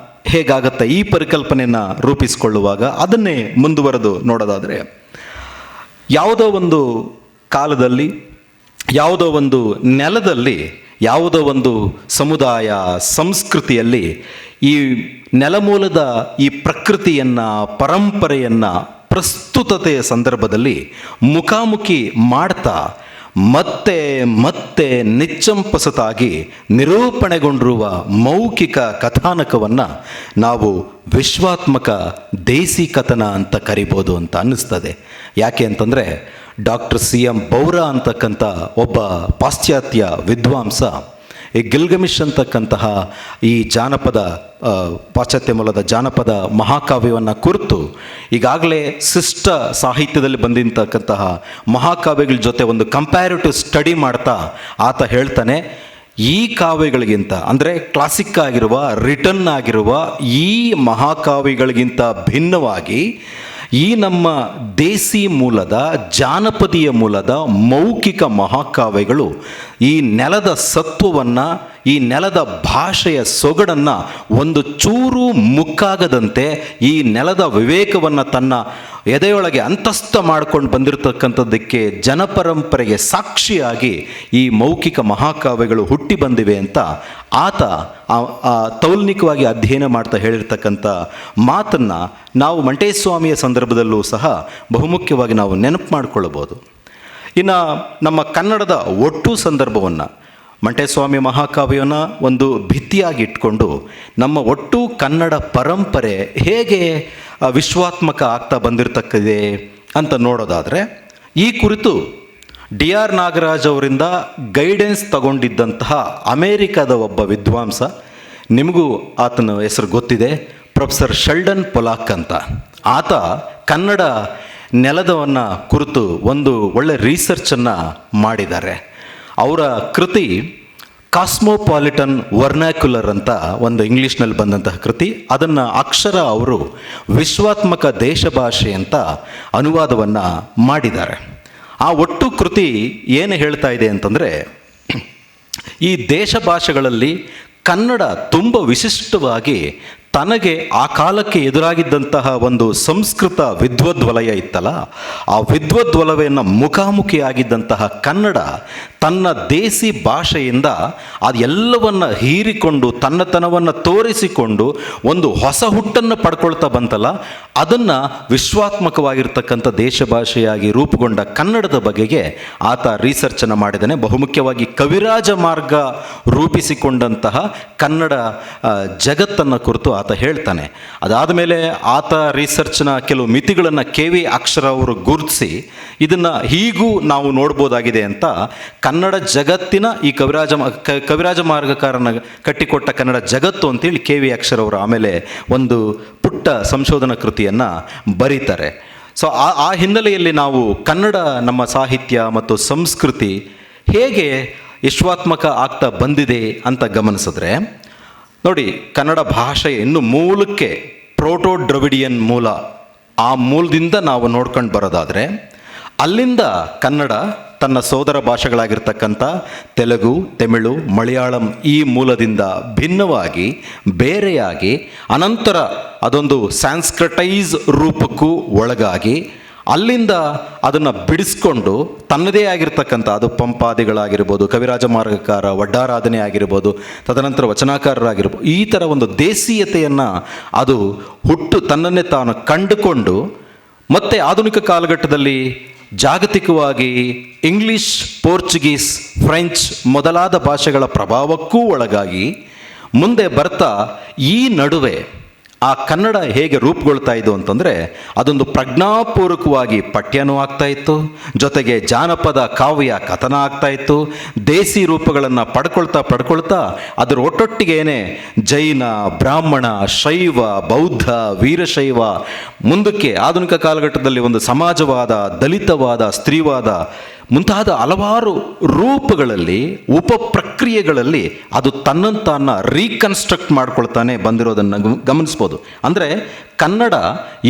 ಹೇಗಾಗತ್ತೆ ಈ ಪರಿಕಲ್ಪನೆಯನ್ನು ರೂಪಿಸಿಕೊಳ್ಳುವಾಗ ಅದನ್ನೇ ಮುಂದುವರೆದು ನೋಡೋದಾದರೆ, ಯಾವುದೋ ಒಂದು ಕಾಲದಲ್ಲಿ, ಯಾವುದೋ ಒಂದು ನೆಲದಲ್ಲಿ, ಯಾವುದೋ ಒಂದು ಸಮುದಾಯ ಸಂಸ್ಕೃತಿಯಲ್ಲಿ ಈ ನೆಲಮೂಲದ ಈ ಪ್ರಕೃತಿಯನ್ನು, ಪರಂಪರೆಯನ್ನು ಪ್ರಸ್ತುತತೆಯ ಸಂದರ್ಭದಲ್ಲಿ ಮುಖಾಮುಖಿ ಮಾಡ್ತಾ ಮತ್ತೆ ಮತ್ತೆ ನಿಚ್ಚಂಪಸತಾಗಿ ನಿರೂಪಣೆಗೊಂಡಿರುವ ಮೌಖಿಕ ಕಥಾನಕವನ್ನು ನಾವು ವಿಶ್ವಾತ್ಮಕ ದೇಸಿ ಕಥನ ಅಂತ ಕರಿಬೋದು ಅಂತ ಅನ್ನಿಸ್ತದೆ. ಯಾಕೆ ಅಂತಂದರೆ ಡಾಕ್ಟರ್ CM ಬೌರಾ ಅಂತಕ್ಕಂಥ ಒಬ್ಬ ಪಾಶ್ಚಾತ್ಯ ವಿದ್ವಾಂಸ ಈ ಗಿಲ್ಗಮಿಶ್ ಅಂತಕ್ಕಂತಹ ಈ ಜಾನಪದ, ಪಾಶ್ಚಾತ್ಯ ಮೂಲದ ಜಾನಪದ ಮಹಾಕಾವ್ಯವನ್ನು ಕುರಿತು ಈಗಾಗಲೇ ಶಿಷ್ಟ ಸಾಹಿತ್ಯದಲ್ಲಿ ಬಂದಿರತಕ್ಕಂತಹ ಮಹಾಕಾವ್ಯಗಳ ಜೊತೆ ಒಂದು ಕಂಪ್ಯಾರಿಟಿವ್ ಸ್ಟಡಿ ಮಾಡ್ತಾ ಆತ ಹೇಳ್ತಾನೆ, ಈ ಕಾವ್ಯಗಳಿಗಿಂತ ಅಂದರೆ ಕ್ಲಾಸಿಕ್ ಆಗಿರುವ, ರಿಟರ್ನ್ ಆಗಿರುವ ಈ ಮಹಾಕಾವ್ಯಗಳಿಗಿಂತ ಭಿನ್ನವಾಗಿ ಈ ನಮ್ಮ ದೇಸಿ ಮೂಲದ, ಜಾನಪದೀಯ ಮೂಲದ ಮೌಖಿಕ ಮಹಾಕಾವ್ಯಗಳು ಈ ನೆಲದ ಸತ್ವವನ್ನು, ಈ ನೆಲದ ಭಾಷೆಯ ಸೊಗಡನ್ನು ಒಂದು ಚೂರು ಮುಕ್ಕಾಗದಂತೆ ಈ ನೆಲದ ವಿವೇಕವನ್ನು ತನ್ನ ಎದೆಯೊಳಗೆ ಅಂತಸ್ಥ ಮಾಡ್ಕೊಂಡು ಬಂದಿರತಕ್ಕಂಥದ್ದಕ್ಕೆ ಜನಪರಂಪರೆಗೆ ಸಾಕ್ಷಿಯಾಗಿ ಈ ಮೌಖಿಕ ಮಹಾಕಾವ್ಯಗಳು ಹುಟ್ಟಿ ಬಂದಿವೆ ಅಂತ ಆತ ತೌಲ್ನಿಕವಾಗಿ ಅಧ್ಯಯನ ಮಾಡ್ತಾ ಹೇಳಿರ್ತಕ್ಕಂಥ ಮಾತನ್ನು ನಾವು ಮಂಟೇಸ್ವಾಮಿಯ ಸಂದರ್ಭದಲ್ಲೂ ಸಹ ಬಹುಮುಖ್ಯವಾಗಿ ನಾವು ನೆನಪು ಮಾಡಿಕೊಳ್ಳಬಹುದು. ಇನ್ನು ನಮ್ಮ ಕನ್ನಡದ ಒಟ್ಟು ಸಂದರ್ಭವನ್ನು ಮಂಟೇಸ್ವಾಮಿ ಮಹಾಕಾವ್ಯವನ್ನು ಒಂದು ಭಿತ್ತಿಯಾಗಿ ಇಟ್ಕೊಂಡು ನಮ್ಮ ಒಟ್ಟು ಕನ್ನಡ ಪರಂಪರೆ ಹೇಗೆ ವಿಶ್ವಾತ್ಮಕ ಆಗ್ತಾ ಬಂದಿರತಕ್ಕಿದೆ ಅಂತ ನೋಡೋದಾದರೆ, ಈ ಕುರಿತು DR ನಾಗರಾಜ್ ಅವರಿಂದ ಗೈಡೆನ್ಸ್ ತಗೊಂಡಿದ್ದಂತಹ ಅಮೇರಿಕಾದ ಒಬ್ಬ ವಿದ್ವಾಂಸ, ನಿಮಗೂ ಆತನ ಹೆಸರು ಗೊತ್ತಿದೆ, ಪ್ರೊಫೆಸರ್ ಶೆಲ್ಡನ್ ಪೊಲಾಕ್ ಅಂತ. ಆತ ಕನ್ನಡ ನೆಲದವನ್ನು ಕುರಿತು ಒಂದು ಒಳ್ಳೆ ರಿಸರ್ಚನ್ನು ಮಾಡಿದ್ದಾರೆ. ಅವರ ಕೃತಿ ಕಾಸ್ಮೋಪಾಲಿಟನ್ ವರ್ನಾಕ್ಯುಲರ್ ಅಂತ ಒಂದು ಇಂಗ್ಲೀಷ್ನಲ್ಲಿ ಬಂದಂತಹ ಕೃತಿ. ಅದನ್ನು ಅಕ್ಷರ ಅವರು ವಿಶ್ವಾತ್ಮಕ ದೇಶ ಭಾಷೆ ಅಂತ ಅನುವಾದವನ್ನು ಮಾಡಿದ್ದಾರೆ. ಆ ಒಟ್ಟು ಕೃತಿ ಏನು ಹೇಳ್ತಾ ಇದೆ ಅಂತಂದರೆ, ಈ ದೇಶ ಭಾಷೆಗಳಲ್ಲಿ ಕನ್ನಡ ತುಂಬ ವಿಶಿಷ್ಟವಾಗಿ ತನಗೆ ಆ ಕಾಲಕ್ಕೆ ಎದುರಾಗಿದ್ದಂತಹ ಒಂದು ಸಂಸ್ಕೃತ ವಿದ್ವದ್ವಲಯ ಇತ್ತಲ್ಲ, ಆ ವಿದ್ವದ್ವಲಯವನ್ನು ಮುಖಾಮುಖಿಯಾಗಿದ್ದಂತಹ ಕನ್ನಡ ತನ್ನ ದೇಸಿ ಭಾಷೆಯಿಂದ ಅದೆಲ್ಲವನ್ನು ಹೀರಿಕೊಂಡು ತನ್ನತನವನ್ನು ತೋರಿಸಿಕೊಂಡು ಒಂದು ಹೊಸ ಹುಟ್ಟನ್ನು ಪಡ್ಕೊಳ್ತಾ ಬಂತಲ್ಲ, ಅದನ್ನು ವಿಶ್ವಾತ್ಮಕವಾಗಿರ್ತಕ್ಕಂಥ ದೇಶ ಭಾಷೆಯಾಗಿ ರೂಪುಗೊಂಡ ಕನ್ನಡದ ಬಗೆಗೆ ಆತ ರಿಸರ್ಚನ್ನು ಮಾಡಿದ್ದಾನೆ. ಬಹುಮುಖ್ಯವಾಗಿ ಕವಿರಾಜ ಮಾರ್ಗ ರೂಪಿಸಿಕೊಂಡಂತಹ ಕನ್ನಡ ಜಗತ್ತನ್ನು ಕುರಿತು ಆತ ಹೇಳ್ತಾನೆ. ಅದಾದ ಮೇಲೆ ಆತ ರಿಸರ್ಚ್ನ ಕೆಲವು ಮಿತಿಗಳನ್ನು KV ಅಕ್ಷರ ಅವರು ಗುರುತಿಸಿ ಇದನ್ನು ಹೀಗೂ ನಾವು ನೋಡ್ಬೋದಾಗಿದೆ ಅಂತ ಕನ್ನಡ ಜಗತ್ತಿನ ಈ ಕವಿರಾಜ ಮಾರ್ಗಕಾರನ ಕಟ್ಟಿಕೊಟ್ಟ ಕನ್ನಡ ಜಗತ್ತು ಅಂತೇಳಿ KV ಅಕ್ಷರ ಅವರು ಆಮೇಲೆ ಒಂದು ಪುಟ್ಟ ಸಂಶೋಧನಾ ಕೃತಿಯನ್ನು ಬರೀತಾರೆ. ಸೊ ಆ ಹಿನ್ನೆಲೆಯಲ್ಲಿ ನಾವು ಕನ್ನಡ ನಮ್ಮ ಸಾಹಿತ್ಯ ಮತ್ತು ಸಂಸ್ಕೃತಿ ಹೇಗೆ ವಿಶ್ವಾತ್ಮಕ ಆಗ್ತಾ ಬಂದಿದೆ ಅಂತ ಗಮನಿಸಿದ್ರೆ ನೋಡಿ, ಕನ್ನಡ ಭಾಷೆ ಇನ್ನು ಮೂಲಕ್ಕೆ ಪ್ರೋಟೋ ದ್ರವಿಡಿಯನ್ ಮೂಲ, ಆ ಮೂಲದಿಂದ ನಾವು ನೋಡ್ಕೊಂಡು ಬರೋದಾದರೆ ಅಲ್ಲಿಂದ ಕನ್ನಡ ತನ್ನ ಸೋದರ ಭಾಷೆಗಳಾಗಿರ್ತಕ್ಕಂಥ ತೆಲುಗು, ತಮಿಳು, ಮಲಯಾಳಂ ಈ ಮೂಲದಿಂದ ಭಿನ್ನವಾಗಿ ಬೇರೆಯಾಗಿ ಅನಂತರ ಅದೊಂದು ಸ್ಯಾನ್ಸ್ಕ್ರಿಟೈಸ್ ರೂಪಕ್ಕೂ ಒಳಗಾಗಿ ಅಲ್ಲಿಂದ ಅದನ್ನು ಬಿಡಿಸ್ಕೊಂಡು ತನ್ನದೇ ಆಗಿರ್ತಕ್ಕಂಥ ಅದು ಪಂಪಾದಿಗಳಾಗಿರ್ಬೋದು, ಕವಿರಾಜ ಮಾರ್ಗಕಾರ, ವಡ್ಡಾರಾಧನೆ ಆಗಿರ್ಬೋದು, ತದನಂತರ ವಚನಾಕಾರರಾಗಿರ್ಬೋದು, ಈ ಥರ ಒಂದು ದೇಸೀಯತೆಯನ್ನು ಅದು ತನ್ನನ್ನೇ ತಾನು ಕಂಡುಕೊಂಡು ಮತ್ತೆ ಆಧುನಿಕ ಕಾಲಘಟ್ಟದಲ್ಲಿ ಜಾಗತಿಕವಾಗಿ ಇಂಗ್ಲಿಷ್, ಪೋರ್ಚುಗೀಸ್, ಫ್ರೆಂಚ್ ಮೊದಲಾದ ಭಾಷೆಗಳ ಪ್ರಭಾವಕ್ಕೂ ಒಳಗಾಗಿ ಮುಂದೆ ಬರ್ತಾ ಈ ನಡುವೆ ಆ ಕನ್ನಡ ಹೇಗೆ ರೂಪುಗೊಳ್ತಾ ಇದ್ದು ಅಂತಂದರೆ ಅದೊಂದು ಪ್ರಜ್ಞಾಪೂರ್ವಕವಾಗಿ ಪಠ್ಯನೂ ಆಗ್ತಾ ಇತ್ತು, ಜೊತೆಗೆ ಜಾನಪದ ಕಾವ್ಯ ಕಥನ ಆಗ್ತಾ ಇತ್ತು. ದೇಸಿ ರೂಪಗಳನ್ನು ಪಡ್ಕೊಳ್ತಾ ಅದರ ಒಟ್ಟೊಟ್ಟಿಗೇನೆ ಜೈನ, ಬ್ರಾಹ್ಮಣ, ಶೈವ, ಬೌದ್ಧ, ವೀರಶೈವ, ಮುಂದಕ್ಕೆ ಆಧುನಿಕ ಕಾಲಘಟ್ಟದಲ್ಲಿ ಒಂದು ಸಮಾಜವಾದ, ದಲಿತವಾದ, ಸ್ತ್ರೀವಾದ ಮುಂತಾದ ಹಲವಾರು ರೂಪಗಳಲ್ಲಿ ಉಪಪ್ರಕ್ರಿಯೆಗಳಲ್ಲಿ ಅದು ತನ್ನನ್ನು ರೀಕನ್ಸ್ಟ್ರಕ್ಟ್ ಮಾಡ್ಕೊಳ್ತಾನೆ ಬಂದಿರೋದನ್ನು ಗಮನಿಸ್ಬೋದು. ಅಂದರೆ ಕನ್ನಡ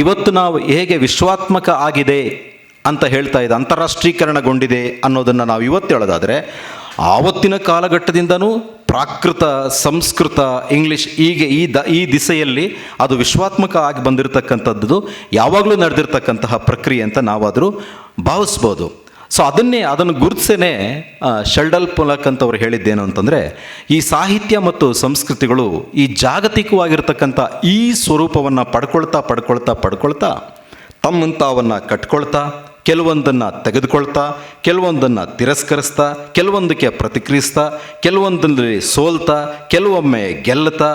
ಇವತ್ತು ನಾವು ಹೇಗೆ ವಿಶ್ವಾತ್ಮಕ ಆಗಿದೆ ಅಂತ ಹೇಳ್ತಾ ಇದೆ, ಅಂತಾರಾಷ್ಟ್ರೀಕರಣಗೊಂಡಿದೆ ಅನ್ನೋದನ್ನು ನಾವು ಇವತ್ತು ಹೇಳೋದಾದರೆ, ಆವತ್ತಿನ ಕಾಲಘಟ್ಟದಿಂದನೂ ಪ್ರಾಕೃತ, ಸಂಸ್ಕೃತ, ಇಂಗ್ಲೀಷ್ ಹೀಗೆ ಈ ದಿಸೆಯಲ್ಲಿ ಅದು ವಿಶ್ವಾತ್ಮಕ ಆಗಿ ಬಂದಿರತಕ್ಕಂಥದ್ದು ಯಾವಾಗಲೂ ನಡೆದಿರ್ತಕ್ಕಂತಹ ಪ್ರಕ್ರಿಯೆ ಅಂತ ನಾವಾದರೂ ಭಾವಿಸ್ಬೋದು. ಸೊ ಅದನ್ನು ಗುರುತಿಸೇ ಶೆಲ್ಡನ್ ಪೊಲಾಕ್ ಅಂತವ್ರು ಹೇಳಿದ್ದೇನು ಅಂತಂದರೆ, ಈ ಸಾಹಿತ್ಯ ಮತ್ತು ಸಂಸ್ಕೃತಿಗಳು ಈ ಜಾಗತಿಕವಾಗಿರ್ತಕ್ಕಂಥ ಈ ಸ್ವರೂಪವನ್ನು ಪಡ್ಕೊಳ್ತಾ ತಮ್ಮಂತಾವನ್ನು ಕಟ್ಕೊಳ್ತಾ, ಕೆಲವೊಂದನ್ನು ತೆಗೆದುಕೊಳ್ತಾ, ಕೆಲವೊಂದನ್ನು ತಿರಸ್ಕರಿಸ್ತಾ, ಕೆಲವೊಂದಕ್ಕೆ ಪ್ರತಿಕ್ರಿಯಿಸ್ತಾ, ಕೆಲವೊಂದರಲ್ಲಿ ಸೋಲ್ತಾ, ಕೆಲವೊಮ್ಮೆ ಗೆಲ್ಲುತ್ತಾ,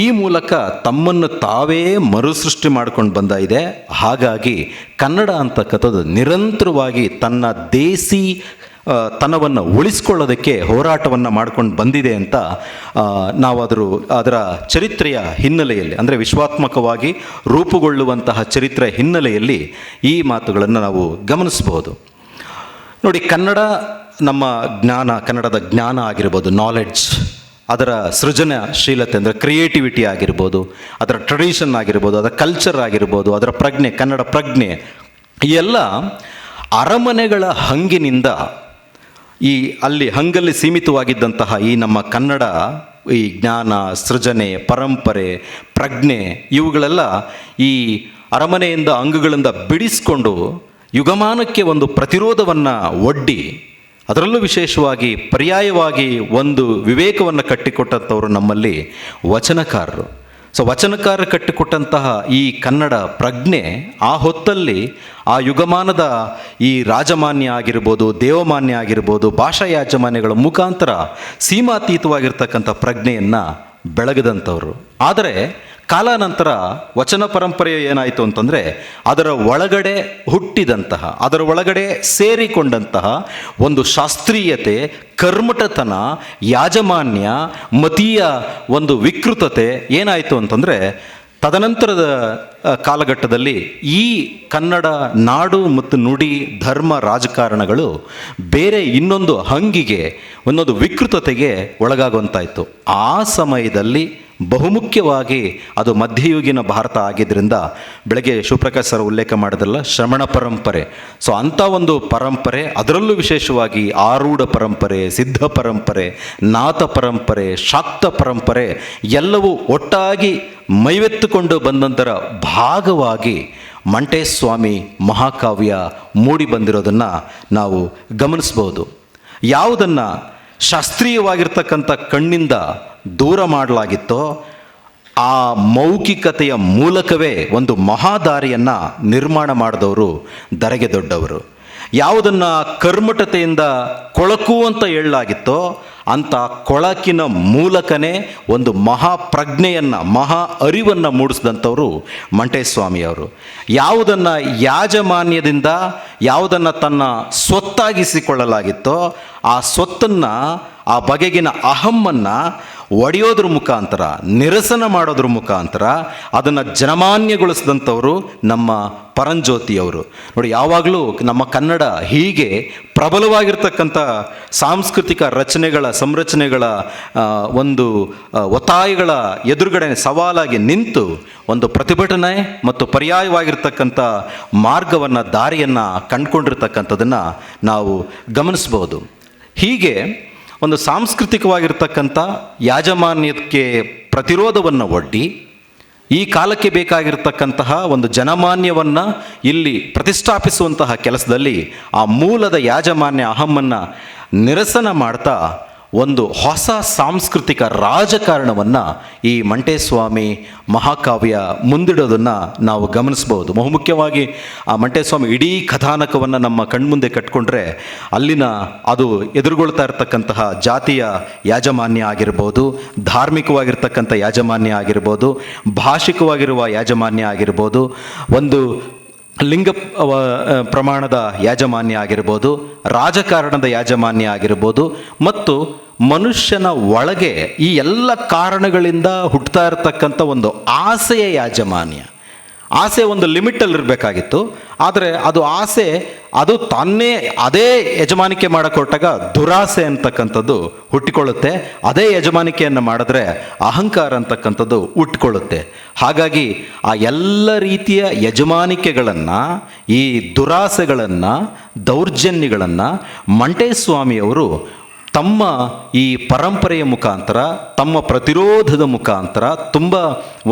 ಈ ಮೂಲಕ ತಮ್ಮನ್ನು ತಾವೇ ಮರುಸೃಷ್ಟಿ ಮಾಡ್ಕೊಂಡು ಬಂದ ಇದೆ. ಹಾಗಾಗಿ ಕನ್ನಡ ಅಂತಕ್ಕಂಥದ್ದು ನಿರಂತರವಾಗಿ ತನ್ನ ದೇಸಿ ತನವನ್ನು ಉಳಿಸ್ಕೊಳ್ಳೋದಕ್ಕೆ ಹೋರಾಟವನ್ನು ಮಾಡ್ಕೊಂಡು ಬಂದಿದೆ ಅಂತ ನಾವು ಅದರ ಚರಿತ್ರೆಯ ಹಿನ್ನೆಲೆಯಲ್ಲಿ, ಅಂದರೆ ವಿಶ್ವಾತ್ಮಕವಾಗಿ ರೂಪುಗೊಳ್ಳುವಂತಹ ಚರಿತ್ರೆ ಹಿನ್ನೆಲೆಯಲ್ಲಿ ಈ ಮಾತುಗಳನ್ನು ನಾವು ಗಮನಿಸಬಹುದು. ನೋಡಿ, ಕನ್ನಡ ನಮ್ಮ ಜ್ಞಾನ, ಕನ್ನಡದ ಜ್ಞಾನ ಆಗಿರ್ಬೋದು, ನಾಲೆಡ್ಜ್, ಅದರ ಸೃಜನಶೀಲತೆ ಅಂದರೆ ಕ್ರಿಯೇಟಿವಿಟಿ ಆಗಿರ್ಬೋದು, ಅದರ ಟ್ರೆಡಿಷನ್ ಆಗಿರ್ಬೋದು, ಅದರ ಕಲ್ಚರ್ ಆಗಿರ್ಬೋದು, ಅದರ ಪ್ರಜ್ಞೆ, ಕನ್ನಡ ಪ್ರಜ್ಞೆ, ಈ ಎಲ್ಲ ಅರಮನೆಗಳ ಹಂಗಿನಿಂದ ಈ ಅಲ್ಲಿ ಹಂಗಲ್ಲಿ ಸೀಮಿತವಾಗಿದ್ದಂತಹ ಈ ನಮ್ಮ ಕನ್ನಡ ಈ ಜ್ಞಾನ, ಸೃಜನೆ, ಪರಂಪರೆ, ಪ್ರಜ್ಞೆ ಇವುಗಳೆಲ್ಲ ಈ ಅರಮನೆಯಿಂದ ಅಂಗಗಳಿಂದ ಬಿಡಿಸ್ಕೊಂಡು ಯುಗಮಾನಕ್ಕೆ ಒಂದು ಪ್ರತಿರೋಧವನ್ನು ಒಡ್ಡಿ, ಅದರಲ್ಲೂ ವಿಶೇಷವಾಗಿ ಪರ್ಯಾಯವಾಗಿ ಒಂದು ವಿವೇಕವನ್ನು ಕಟ್ಟಿಕೊಟ್ಟಂಥವರು ನಮ್ಮಲ್ಲಿ ವಚನಕಾರರು. ಸೊ ವಚನಕಾರರು ಕಟ್ಟಿಕೊಟ್ಟಂತಹ ಈ ಕನ್ನಡ ಪ್ರಜ್ಞೆ ಆ ಹೊತ್ತಲ್ಲಿ ಆ ಯುಗಮಾನದ ಈ ರಾಜಮಾನ್ಯ ಆಗಿರ್ಬೋದು, ದೇವಮಾನ್ಯ ಆಗಿರ್ಬೋದು, ಭಾಷಾ ಯಾಜಮಾನ್ಯಗಳ ಮುಖಾಂತರ ಸೀಮಾತೀತವಾಗಿರ್ತಕ್ಕಂಥ ಪ್ರಜ್ಞೆಯನ್ನು ಬೆಳಗದಂಥವ್ರು. ಆದರೆ ಕಾಲಾನಂತರ ವಚನ ಪರಂಪರೆಯು ಏನಾಯಿತು ಅಂತಂದರೆ ಅದರ ಒಳಗಡೆ ಹುಟ್ಟಿದಂತಹ, ಅದರ ಒಳಗಡೆ ಸೇರಿಕೊಂಡಂತಹ ಒಂದು ಶಾಸ್ತ್ರೀಯತೆ, ಕರ್ಮಠತನ, ಯಾಜಮಾನ್ಯ, ಮತೀಯ ಒಂದು ವಿಕೃತತೆ ಏನಾಯಿತು ಅಂತಂದರೆ ತದನಂತರದ ಕಾಲಘಟ್ಟದಲ್ಲಿ ಈ ಕನ್ನಡ ನಾಡು ಮತ್ತು ನುಡಿ, ಧರ್ಮ, ರಾಜಕಾರಣಗಳು ಬೇರೆ ಇನ್ನೊಂದು ಹಂಗಿಗೆ, ಒಂದೊಂದು ವಿಕೃತತೆಗೆ ಒಳಗಾಗುವಂತಾಯಿತು. ಆ ಸಮಯದಲ್ಲಿ ಬಹುಮುಖ್ಯವಾಗಿ ಅದು ಮಧ್ಯಯುಗೀನ ಭಾರತ ಆಗಿದ್ದರಿಂದ ಬೆಳಗ್ಗೆ ಶಿವಪ್ರಕಾಶ್ ಸರ್ ಉಲ್ಲೇಖ ಮಾಡಿದ್ರಲ್ಲ ಶ್ರಮಣ ಪರಂಪರೆ. ಸೊ ಅಂಥ ಒಂದು ಪರಂಪರೆ, ಅದರಲ್ಲೂ ವಿಶೇಷವಾಗಿ ಆರೂಢ ಪರಂಪರೆ, ಸಿದ್ಧ ಪರಂಪರೆ, ನಾಥ ಪರಂಪರೆ, ಶಾಕ್ತ ಪರಂಪರೆ ಎಲ್ಲವೂ ಒಟ್ಟಾಗಿ ಮೈವೆತ್ತುಕೊಂಡು ಬಂದಂತರ ಭಾಗವಾಗಿ ಮಂಟೇಸ್ವಾಮಿ ಮಹಾಕಾವ್ಯ ಮೂಡಿ ಬಂದಿರೋದನ್ನು ನಾವು ಗಮನಿಸ್ಬೋದು. ಯಾವುದನ್ನು ಶಾಸ್ತ್ರೀಯವಾಗಿರ್ತಕ್ಕಂಥ ಕಣ್ಣಿಂದ ದೂರ ಮಾಡಲಾಗಿತ್ತೋ ಆ ಮೌಖಿಕತೆಯ ಮೂಲಕವೇ ಒಂದು ಮಹಾದಾರಿಯನ್ನು ನಿರ್ಮಾಣ ಮಾಡಿದವರು ಧರೆಗೆ ದೊಡ್ಡವರು. ಯಾವುದನ್ನು ಕರ್ಮಠತೆಯಿಂದ ಕೊಳಕು ಅಂತ ಹೇಳಲಾಗಿತ್ತೋ ಅಂಥ ಕೊಳಕಿನ ಮೂಲಕನೇ ಒಂದು ಮಹಾಪ್ರಜ್ಞೆಯನ್ನು, ಮಹಾ ಅರಿವನ್ನು ಮೂಡಿಸಿದಂಥವರು ಮಂಟೇಸ್ವಾಮಿಯವರು. ಯಾವುದನ್ನು ಯಾಜಮಾನ್ಯದಿಂದ ಯಾವುದನ್ನು ತನ್ನ ಸ್ವತ್ತಾಗಿಸಿಕೊಳ್ಳಲಾಗಿತ್ತೋ ಆ ಸ್ವತ್ತನ್ನು, ಆ ಬಗೆಗಿನ ಅಹಮ್ಮನ್ನು ಒಡೆಯೋದ್ರ ಮುಖಾಂತರ, ನಿರಸನ ಮಾಡೋದ್ರ ಮುಖಾಂತರ ಅದನ್ನು ಜನಮಾನ್ಯಗೊಳಿಸಿದಂಥವರು ನಮ್ಮ ಪರಂಜ್ಯೋತಿಯವರು. ನೋಡಿ, ಯಾವಾಗಲೂ ನಮ್ಮ ಕನ್ನಡ ಹೀಗೆ ಪ್ರಬಲವಾಗಿರ್ತಕ್ಕಂಥ ಸಾಂಸ್ಕೃತಿಕ ರಚನೆಗಳ, ಸಂರಚನೆಗಳ ಒಂದು ಒತ್ತಾಯಗಳ ಎದುರುಗಡೆ ಸವಾಲಾಗಿ ನಿಂತು ಒಂದು ಪ್ರತಿಭಟನೆ ಮತ್ತು ಪರ್ಯಾಯವಾಗಿರ್ತಕ್ಕಂಥ ಮಾರ್ಗವನ್ನು, ದಾರಿಯನ್ನು ಕಂಡುಕೊಂಡಿರ್ತಕ್ಕಂಥದ್ದನ್ನು ನಾವು ಗಮನಿಸ್ಬೋದು. ಹೀಗೆ ಒಂದು ಸಾಂಸ್ಕೃತಿಕವಾಗಿರ್ತಕ್ಕಂಥ ಯಾಜಮಾನ್ಯಕ್ಕೆ ಪ್ರತಿರೋಧವನ್ನು ಒಡ್ಡಿ ಈ ಕಾಲಕ್ಕೆ ಬೇಕಾಗಿರ್ತಕ್ಕಂತಹ ಒಂದು ಜನಮಾನ್ಯವನ್ನು ಇಲ್ಲಿ ಪ್ರತಿಷ್ಠಾಪಿಸುವಂತಹ ಕೆಲಸದಲ್ಲಿ ಆ ಮೂಲದ ಯಾಜಮಾನ್ಯ ಅಹಮ್ಮನ್ನು ನಿರಸನ ಮಾಡ್ತಾ ಒಂದು ಹೊಸ ಸಾಂಸ್ಕೃತಿಕ ರಾಜಕಾರಣವನ್ನು ಈ ಮಂಟೇಸ್ವಾಮಿ ಮಹಾಕಾವ್ಯ ಮುಂದಿಡೋದನ್ನು ನಾವು ಗಮನಿಸ್ಬೋದು. ಬಹುಮುಖ್ಯವಾಗಿ ಆ ಮಂಟೇಸ್ವಾಮಿ ಇಡೀ ಕಥಾನಕವನ್ನು ನಮ್ಮ ಕಣ್ಮುಂದೆ ಕಟ್ಕೊಂಡ್ರೆ ಅಲ್ಲಿನ ಅದು ಎದುರುಗೊಳ್ತಾ ಇರತಕ್ಕಂತಹ ಜಾತಿಯ ಯಾಜಮಾನ್ಯ ಆಗಿರ್ಬೋದು, ಧಾರ್ಮಿಕವಾಗಿರ್ತಕ್ಕಂಥ ಯಾಜಮಾನ್ಯ ಆಗಿರ್ಬೋದು, ಭಾಷಿಕವಾಗಿರುವ ಯಾಜಮಾನ್ಯ ಆಗಿರ್ಬೋದು, ಒಂದು ಲಿಂಗ ಪ್ರಮಾಣದ ಯಾಜಮಾನ್ಯ ಆಗಿರ್ಬೋದು, ರಾಜಕಾರಣದ ಯಾಜಮಾನ್ಯ ಆಗಿರ್ಬೋದು, ಮತ್ತು ಮನುಷ್ಯನ ಒಳಗೆ ಈ ಎಲ್ಲ ಕಾರಣಗಳಿಂದ ಹುಟ್ಟುತ್ತಾ ಇರತಕ್ಕಂಥ ಒಂದು ಆಸೆಯ ಯಾಜಮಾನ್ಯ. ಆಸೆ ಒಂದು ಲಿಮಿಟಲ್ಲಿ ಇರಬೇಕಾಗಿತ್ತು, ಆದರೆ ಅದು ಆಸೆ ಅದು ತನ್ನೇ ಅದೇ ಯಜಮಾನಿಕೆ ಮಾಡೋಕ್ಕೆ ಹೊರಟಾಗ ದುರಾಸೆ ಅಂತಕ್ಕಂಥದ್ದು ಹುಟ್ಟಿಕೊಳ್ಳುತ್ತೆ. ಅದೇ ಯಜಮಾನಿಕೆಯನ್ನು ಮಾಡಿದ್ರೆ ಅಹಂಕಾರ ಅಂತಕ್ಕಂಥದ್ದು ಹುಟ್ಟಿಕೊಳ್ಳುತ್ತೆ. ಹಾಗಾಗಿ ಆ ಎಲ್ಲ ರೀತಿಯ ಯಜಮಾನಿಕೆಗಳನ್ನು, ಈ ದುರಾಸೆಗಳನ್ನು, ದೌರ್ಜನ್ಯಗಳನ್ನು ಮಂಟೇಸ್ವಾಮಿಯವರು ತಮ್ಮ ಈ ಪರಂಪರೆಯ ಮುಖಾಂತರ, ತಮ್ಮ ಪ್ರತಿರೋಧದ ಮುಖಾಂತರ ತುಂಬ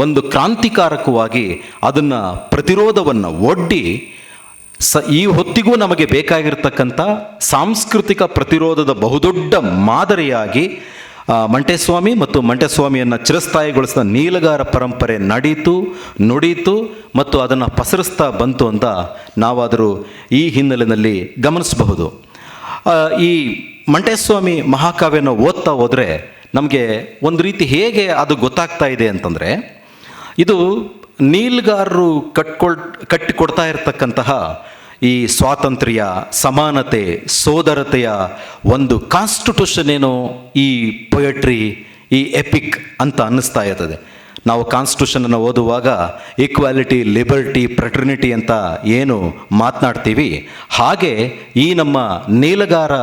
ಒಂದು ಕ್ರಾಂತಿಕಾರಕವಾಗಿ ಅದನ್ನು ಪ್ರತಿರೋಧವನ್ನು ಒಡ್ಡಿ ಈ ಹೊತ್ತಿಗೂ ನಮಗೆ ಬೇಕಾಗಿರ್ತಕ್ಕಂಥ ಸಾಂಸ್ಕೃತಿಕ ಪ್ರತಿರೋಧದ ಬಹುದೊಡ್ಡ ಮಾದರಿಯಾಗಿ ಮಂಟೇಸ್ವಾಮಿ ಮತ್ತು ಮಂಟೇಸ್ವಾಮಿಯನ್ನು ಚಿರಸ್ಥಾಯಿಗೊಳಿಸಿದ ನೀಲಗಾರ ಪರಂಪರೆ ನಡೀತು, ನುಡೀತು ಮತ್ತು ಅದನ್ನು ಪಸರಿಸ್ತಾ ಬಂತು ಅಂತ ನಾವಾದರೂ ಈ ಹಿನ್ನೆಲೆಯಲ್ಲಿ ಗಮನಿಸಬಹುದು. ಈ ಮಂಟೇಸ್ವಾಮಿ ಮಹಾಕಾವ್ಯನ ಓದ್ತಾ ಹೋದರೆ ನಮಗೆ ಒಂದು ರೀತಿ ಹೇಗೆ ಅದು ಗೊತ್ತಾಗ್ತಾ ಇದೆ ಅಂತಂದರೆ, ಇದು ನೀಲ್ಗಾರರು ಕಟ್ಟಿಕೊಡ್ತಾ ಇರತಕ್ಕಂತಹ ಈ ಸ್ವಾತಂತ್ರ್ಯ, ಸಮಾನತೆ, ಸೋದರತೆಯ ಒಂದು ಕಾನ್ಸ್ಟಿಟ್ಯೂಷನ್ ಏನೋ ಈ ಪೊಯಟ್ರಿ, ಈ ಎಪಿಕ್ ಅಂತ ಅನ್ನಿಸ್ತಾ ಇರ್ತದೆ. ನಾವು ಕಾನ್ಸ್ಟಿಟ್ಯೂಷನನ್ನು ಓದುವಾಗ ಈಕ್ವಾಲಿಟಿ, ಲಿಬರ್ಟಿ, ಫ್ರೆಟರ್ನಿಟಿ ಅಂತ ಏನು ಮಾತನಾಡ್ತೀವಿ, ಹಾಗೆ ಈ ನಮ್ಮ ನೀಲಗಾರ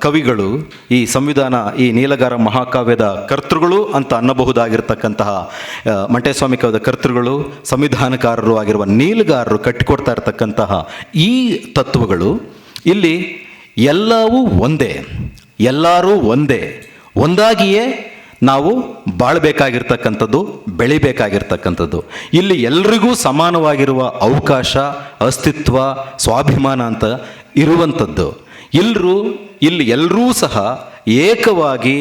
ಕವಿಗಳು, ಈ ಸಂವಿಧಾನ, ಈ ನೀಲಗಾರ ಮಹಾಕಾವ್ಯದ ಕರ್ತೃಗಳು ಅಂತ ಅನ್ನಬಹುದಾಗಿರ್ತಕ್ಕಂತಹ ಮಂಟೇಸ್ವಾಮಿ ಕಾವ್ಯದ ಕರ್ತೃಗಳು, ಸಂವಿಧಾನಕಾರರು ಆಗಿರುವ ನೀಲಗಾರರು ಕಟ್ಟಿಕೊಡ್ತಾ ಇರತಕ್ಕಂತಹ ಈ ತತ್ವಗಳು ಇಲ್ಲಿ ಎಲ್ಲವೂ ಒಂದೇ, ಎಲ್ಲರೂ ಒಂದೇ, ಒಂದಾಗಿಯೇ ನಾವು ಬಾಳಬೇಕಾಗಿರ್ತಕ್ಕಂಥದ್ದು, ಬೆಳಿಬೇಕಾಗಿರ್ತಕ್ಕಂಥದ್ದು. ಇಲ್ಲಿ ಎಲ್ರಿಗೂ ಸಮಾನವಾಗಿರುವ ಅವಕಾಶ, ಅಸ್ತಿತ್ವ, ಸ್ವಾಭಿಮಾನ ಅಂತ ಇರುವಂಥದ್ದು. ಇಲ್ಲಿ ಎಲ್ಲರೂ ಸಹ ಏಕವಾಗಿ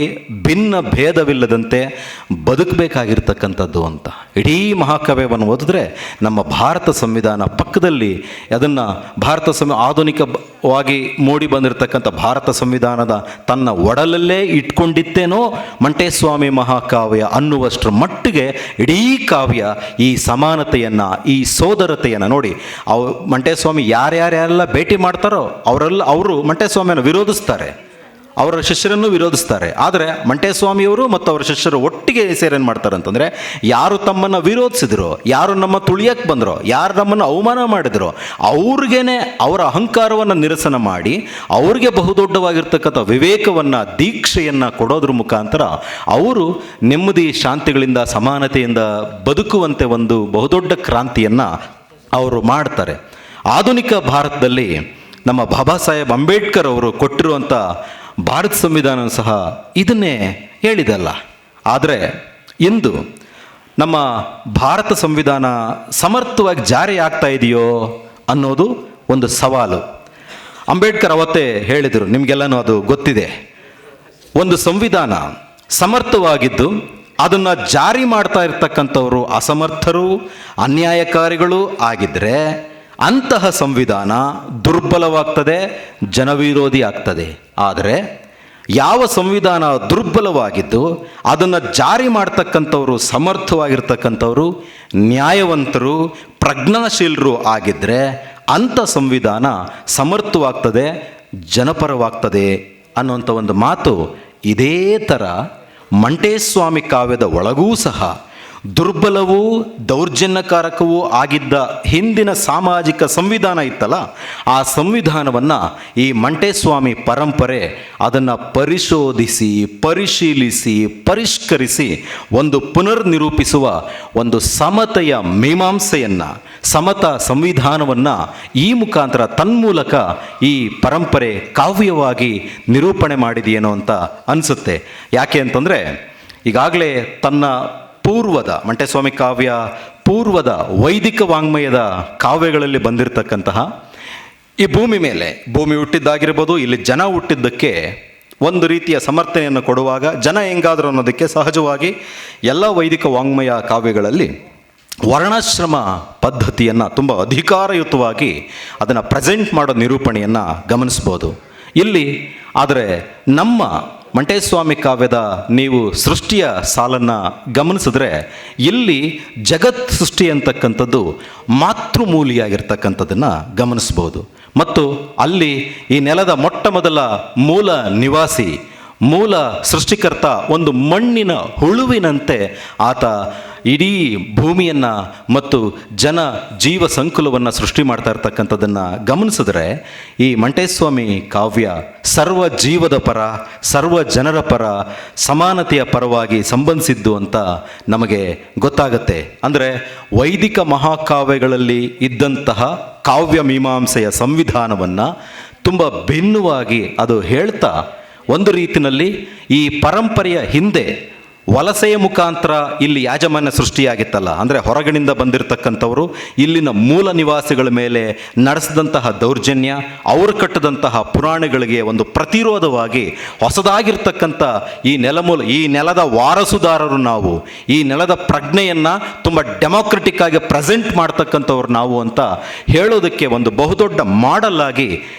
ಭಿನ್ನ ಭೇದವಿಲ್ಲದಂತೆ ಬದುಕಬೇಕಾಗಿರ್ತಕ್ಕಂಥದ್ದು ಅಂತ. ಇಡೀ ಮಹಾಕಾವ್ಯವನ್ನು ಓದಿದ್ರೆ ನಮ್ಮ ಭಾರತ ಸಂವಿಧಾನ ಪಕ್ಕದಲ್ಲಿ ಅದನ್ನು ಆಧುನಿಕವಾಗಿ ಮೂಡಿ ಬಂದಿರತಕ್ಕಂಥ ಭಾರತ ಸಂವಿಧಾನದ ತನ್ನ ಒಡಲಲ್ಲೇ ಇಟ್ಕೊಂಡಿತ್ತೇನೋ ಮಂಟೇಸ್ವಾಮಿ ಮಹಾಕಾವ್ಯ ಅನ್ನುವಷ್ಟರ ಮಟ್ಟಿಗೆ ಇಡೀ ಕಾವ್ಯ ಈ ಸಮಾನತೆಯನ್ನು, ಈ ಸೋದರತೆಯನ್ನು ನೋಡಿ. ಮಂಟೇಸ್ವಾಮಿ ಯಾರ್ಯಾರೆಲ್ಲ ಭೇಟಿ ಮಾಡ್ತಾರೋ ಅವರು ಮಂಟೇಸ್ವಾಮಿಯನ್ನು ವಿರೋಧಿಸ್ತಾರೆ, ಅವರ ಶಿಷ್ಯರನ್ನು ವಿರೋಧಿಸ್ತಾರೆ. ಆದರೆ ಮಂಟೇಸ್ವಾಮಿಯವರು ಮತ್ತು ಅವರ ಶಿಷ್ಯರು ಒಟ್ಟಿಗೆ ಸೇರೇನು ಮಾಡ್ತಾರೆ ಅಂತಂದರೆ, ಯಾರು ತಮ್ಮನ್ನು ವಿರೋಧಿಸಿದ್ರು, ಯಾರು ನಮ್ಮ ತುಳಿಯಕ್ಕೆ ಬಂದರೋ, ಯಾರು ನಮ್ಮನ್ನು ಅವಮಾನ ಮಾಡಿದರೋ ಅವ್ರಿಗೇನೆ ಅವರ ಅಹಂಕಾರವನ್ನು ನಿರಸನ ಮಾಡಿ ಅವ್ರಿಗೆ ಬಹುದೊಡ್ಡವಾಗಿರ್ತಕ್ಕಂಥ ವಿವೇಕವನ್ನು, ದೀಕ್ಷೆಯನ್ನು ಕೊಡೋದ್ರ ಮುಖಾಂತರ ಅವರು ನೆಮ್ಮದಿ ಶಾಂತಿಗಳಿಂದ, ಸಮಾನತೆಯಿಂದ ಬದುಕುವಂತೆ ಒಂದು ಬಹುದೊಡ್ಡ ಕ್ರಾಂತಿಯನ್ನು ಅವರು ಮಾಡ್ತಾರೆ. ಆಧುನಿಕ ಭಾರತದಲ್ಲಿ ನಮ್ಮ ಬಾಬಾ ಸಾಹೇಬ್ ಅಂಬೇಡ್ಕರ್ ಅವರು ಕೊಟ್ಟಿರುವಂಥ ಭಾರತ ಸಂವಿಧಾನ ಸಹ ಇದನ್ನೇ ಹೇಳಿದಲ್ಲ. ಆದರೆ ಇಂದು ನಮ್ಮ ಭಾರತ ಸಂವಿಧಾನ ಸಮರ್ಥವಾಗಿ ಜಾರಿ ಆಗ್ತಾ ಇದೆಯೋ ಅನ್ನೋದು ಒಂದು ಸವಾಲು. ಅಂಬೇಡ್ಕರ್ ಅವತ್ತೇ ಹೇಳಿದರು, ನಿಮಗೆಲ್ಲನೂ ಅದು ಗೊತ್ತಿದೆ. ಒಂದು ಸಂವಿಧಾನ ಸಮರ್ಥವಾಗಿದ್ದು ಅದನ್ನು ಜಾರಿ ಮಾಡ್ತಾ ಇರ್ತಕ್ಕಂಥವರು ಅಸಮರ್ಥರು, ಅನ್ಯಾಯಕಾರಿಗಳು ಆಗಿದ್ದರೆ ಅಂತಹ ಸಂವಿಧಾನ ದುರ್ಬಲವಾಗ್ತದೆ, ಜನವಿರೋಧಿ ಆಗ್ತದೆ. ಆದರೆ ಯಾವ ಸಂವಿಧಾನ ದುರ್ಬಲವಾಗಿದ್ದು ಅದನ್ನು ಜಾರಿ ಮಾಡ್ತಕ್ಕಂಥವರು ಸಮರ್ಥವಾಗಿರ್ತಕ್ಕಂಥವರು, ನ್ಯಾಯವಂತರು, ಪ್ರಜ್ಞಾಶೀಲರು ಆಗಿದ್ದರೆ ಅಂಥ ಸಂವಿಧಾನ ಸಮರ್ಥವಾಗ್ತದೆ, ಜನಪರವಾಗ್ತದೆ ಅನ್ನುವಂಥ ಒಂದು ಮಾತು ಇದೇ ಥರ ಮಂಟೇಸ್ವಾಮಿ ಕಾವ್ಯದ ಒಳಗೂ ಸಹ ದುರ್ಬಲವೂ ದೌರ್ಜನ್ಯಕಾರಕವೂ ಆಗಿದ್ದ ಹಿಂದಿನ ಸಾಮಾಜಿಕ ಸಂವಿಧಾನ ಇತ್ತಲ್ಲ, ಆ ಸಂವಿಧಾನವನ್ನು ಈ ಮಂಟೇಸ್ವಾಮಿ ಪರಂಪರೆ ಅದನ್ನು ಪರಿಶೋಧಿಸಿ, ಪರಿಶೀಲಿಸಿ, ಪರಿಷ್ಕರಿಸಿ ಒಂದು ಪುನರ್ ನಿರೂಪಿಸುವ ಒಂದು ಸಮತೆಯ ಮೀಮಾಂಸೆಯನ್ನು, ಸಮತ ಸಂವಿಧಾನವನ್ನು ಈ ಮುಖಾಂತರ ತನ್ಮೂಲಕ ಈ ಪರಂಪರೆ ಕಾವ್ಯವಾಗಿ ನಿರೂಪಣೆ ಮಾಡಿದೆಯೇನೋ ಅಂತ ಅನಿಸುತ್ತೆ. ಯಾಕೆ ಅಂತಂದರೆ ಈಗಾಗಲೇ ತನ್ನ ಪೂರ್ವದ ಮಂಟೇಸ್ವಾಮಿ ಕಾವ್ಯ ಪೂರ್ವದ ವೈದಿಕ ವಾಂಗ್ಮಯದ ಕಾವ್ಯಗಳಲ್ಲಿ ಬಂದಿರತಕ್ಕಂತಹ ಈ ಭೂಮಿ ಹುಟ್ಟಿದ್ದಾಗಿರ್ಬೋದು, ಇಲ್ಲಿ ಜನ ಹುಟ್ಟಿದ್ದಕ್ಕೆ ಒಂದು ರೀತಿಯ ಸಮರ್ಥನೆಯನ್ನು ಕೊಡುವಾಗ ಜನ ಹೆಂಗಾದ್ರು ಅನ್ನೋದಕ್ಕೆ ಸಹಜವಾಗಿ ಎಲ್ಲ ವೈದಿಕ ವಾಂಗ್ಮಯ ಕಾವ್ಯಗಳಲ್ಲಿ ವರ್ಣಾಶ್ರಮ ಪದ್ಧತಿಯನ್ನು ತುಂಬ ಅಧಿಕಾರಯುತವಾಗಿ ಅದನ್ನು ಪ್ರೆಸೆಂಟ್ ಮಾಡೋ ನಿರೂಪಣೆಯನ್ನು ಗಮನಿಸ್ಬೋದು ಇಲ್ಲಿ. ಆದರೆ ನಮ್ಮ ಮಂಟೇಸ್ವಾಮಿ ಕಾವ್ಯದ ನೀವು ಸೃಷ್ಟಿಯ ಸಾಲನ್ನು ಗಮನಿಸಿದ್ರೆ ಇಲ್ಲಿ ಜಗತ್ ಸೃಷ್ಟಿ ಅಂತಕ್ಕಂಥದ್ದು ಮಾತೃಮೂಲಿಯಾಗಿರ್ತಕ್ಕಂಥದ್ದನ್ನು ಗಮನಿಸ್ಬೋದು. ಮತ್ತು ಅಲ್ಲಿ ಈ ನೆಲದ ಮೊಟ್ಟ ಮೊದಲ ಮೂಲ ನಿವಾಸಿ, ಮೂಲ ಸೃಷ್ಟಿಕರ್ತ ಒಂದು ಮಣ್ಣಿನ ಹುಳುವಿನಂತೆ ಆತ ಇಡೀ ಭೂಮಿಯನ್ನು ಮತ್ತು ಜೀವ ಸಂಕುಲವನ್ನು ಸೃಷ್ಟಿ ಮಾಡ್ತಾ ಇರ್ತಕ್ಕಂಥದ್ದನ್ನು ಗಮನಿಸಿದ್ರೆ ಈ ಮಂಟೇಸ್ವಾಮಿ ಕಾವ್ಯ ಸರ್ವ ಜೀವದ ಪರ, ಸರ್ವ ಜನರ ಪರ, ಸಮಾನತೆಯ ಪರವಾಗಿ ಸಂಬಂಧಿಸಿದ್ದು ಅಂತ ನಮಗೆ ಗೊತ್ತಾಗತ್ತೆ. ಅಂದರೆ ವೈದಿಕ ಮಹಾಕಾವ್ಯಗಳಲ್ಲಿ ಇದ್ದಂತಹ ಕಾವ್ಯ ಮೀಮಾಂಸೆಯ ಸಂವಿಧಾನವನ್ನು ತುಂಬ ಭಿನ್ನವಾಗಿ ಅದು ಹೇಳ್ತಾ ಒಂದು ರೀತಿಯಲ್ಲಿ ಈ ಪರಂಪರೆಯ ಹಿಂದೆ ವಲಸೆಯ ಮುಖಾಂತರ ಇಲ್ಲಿ ಯಾಜಮಾನ್ಯ ಸೃಷ್ಟಿಯಾಗಿತ್ತಲ್ಲ, ಅಂದರೆ ಹೊರಗಣಿಂದ ಬಂದಿರತಕ್ಕಂಥವರು ಇಲ್ಲಿನ ಮೂಲ ನಿವಾಸಿಗಳ ಮೇಲೆ ನಡೆಸಿದಂತಹ ದೌರ್ಜನ್ಯ, ಅವರು ಕಟ್ಟದಂತಹ ಪುರಾಣಗಳಿಗೆ ಒಂದು ಪ್ರತಿರೋಧವಾಗಿ ಹೊಸದಾಗಿರ್ತಕ್ಕಂಥ ಈ ನೆಲದ ವಾರಸುದಾರರು ನಾವು, ಈ ನೆಲದ ಪ್ರಜ್ಞೆಯನ್ನು ತುಂಬ ಡೆಮೋಕ್ರೆಟಿಕ್ ಆಗಿ ಪ್ರೆಸೆಂಟ್ ಮಾಡ್ತಕ್ಕಂಥವ್ರು ನಾವು ಅಂತ ಹೇಳೋದಕ್ಕೆ ಒಂದು ಬಹುದೊಡ್ಡ ಮಾಡೆಲ್ ಆಗಿ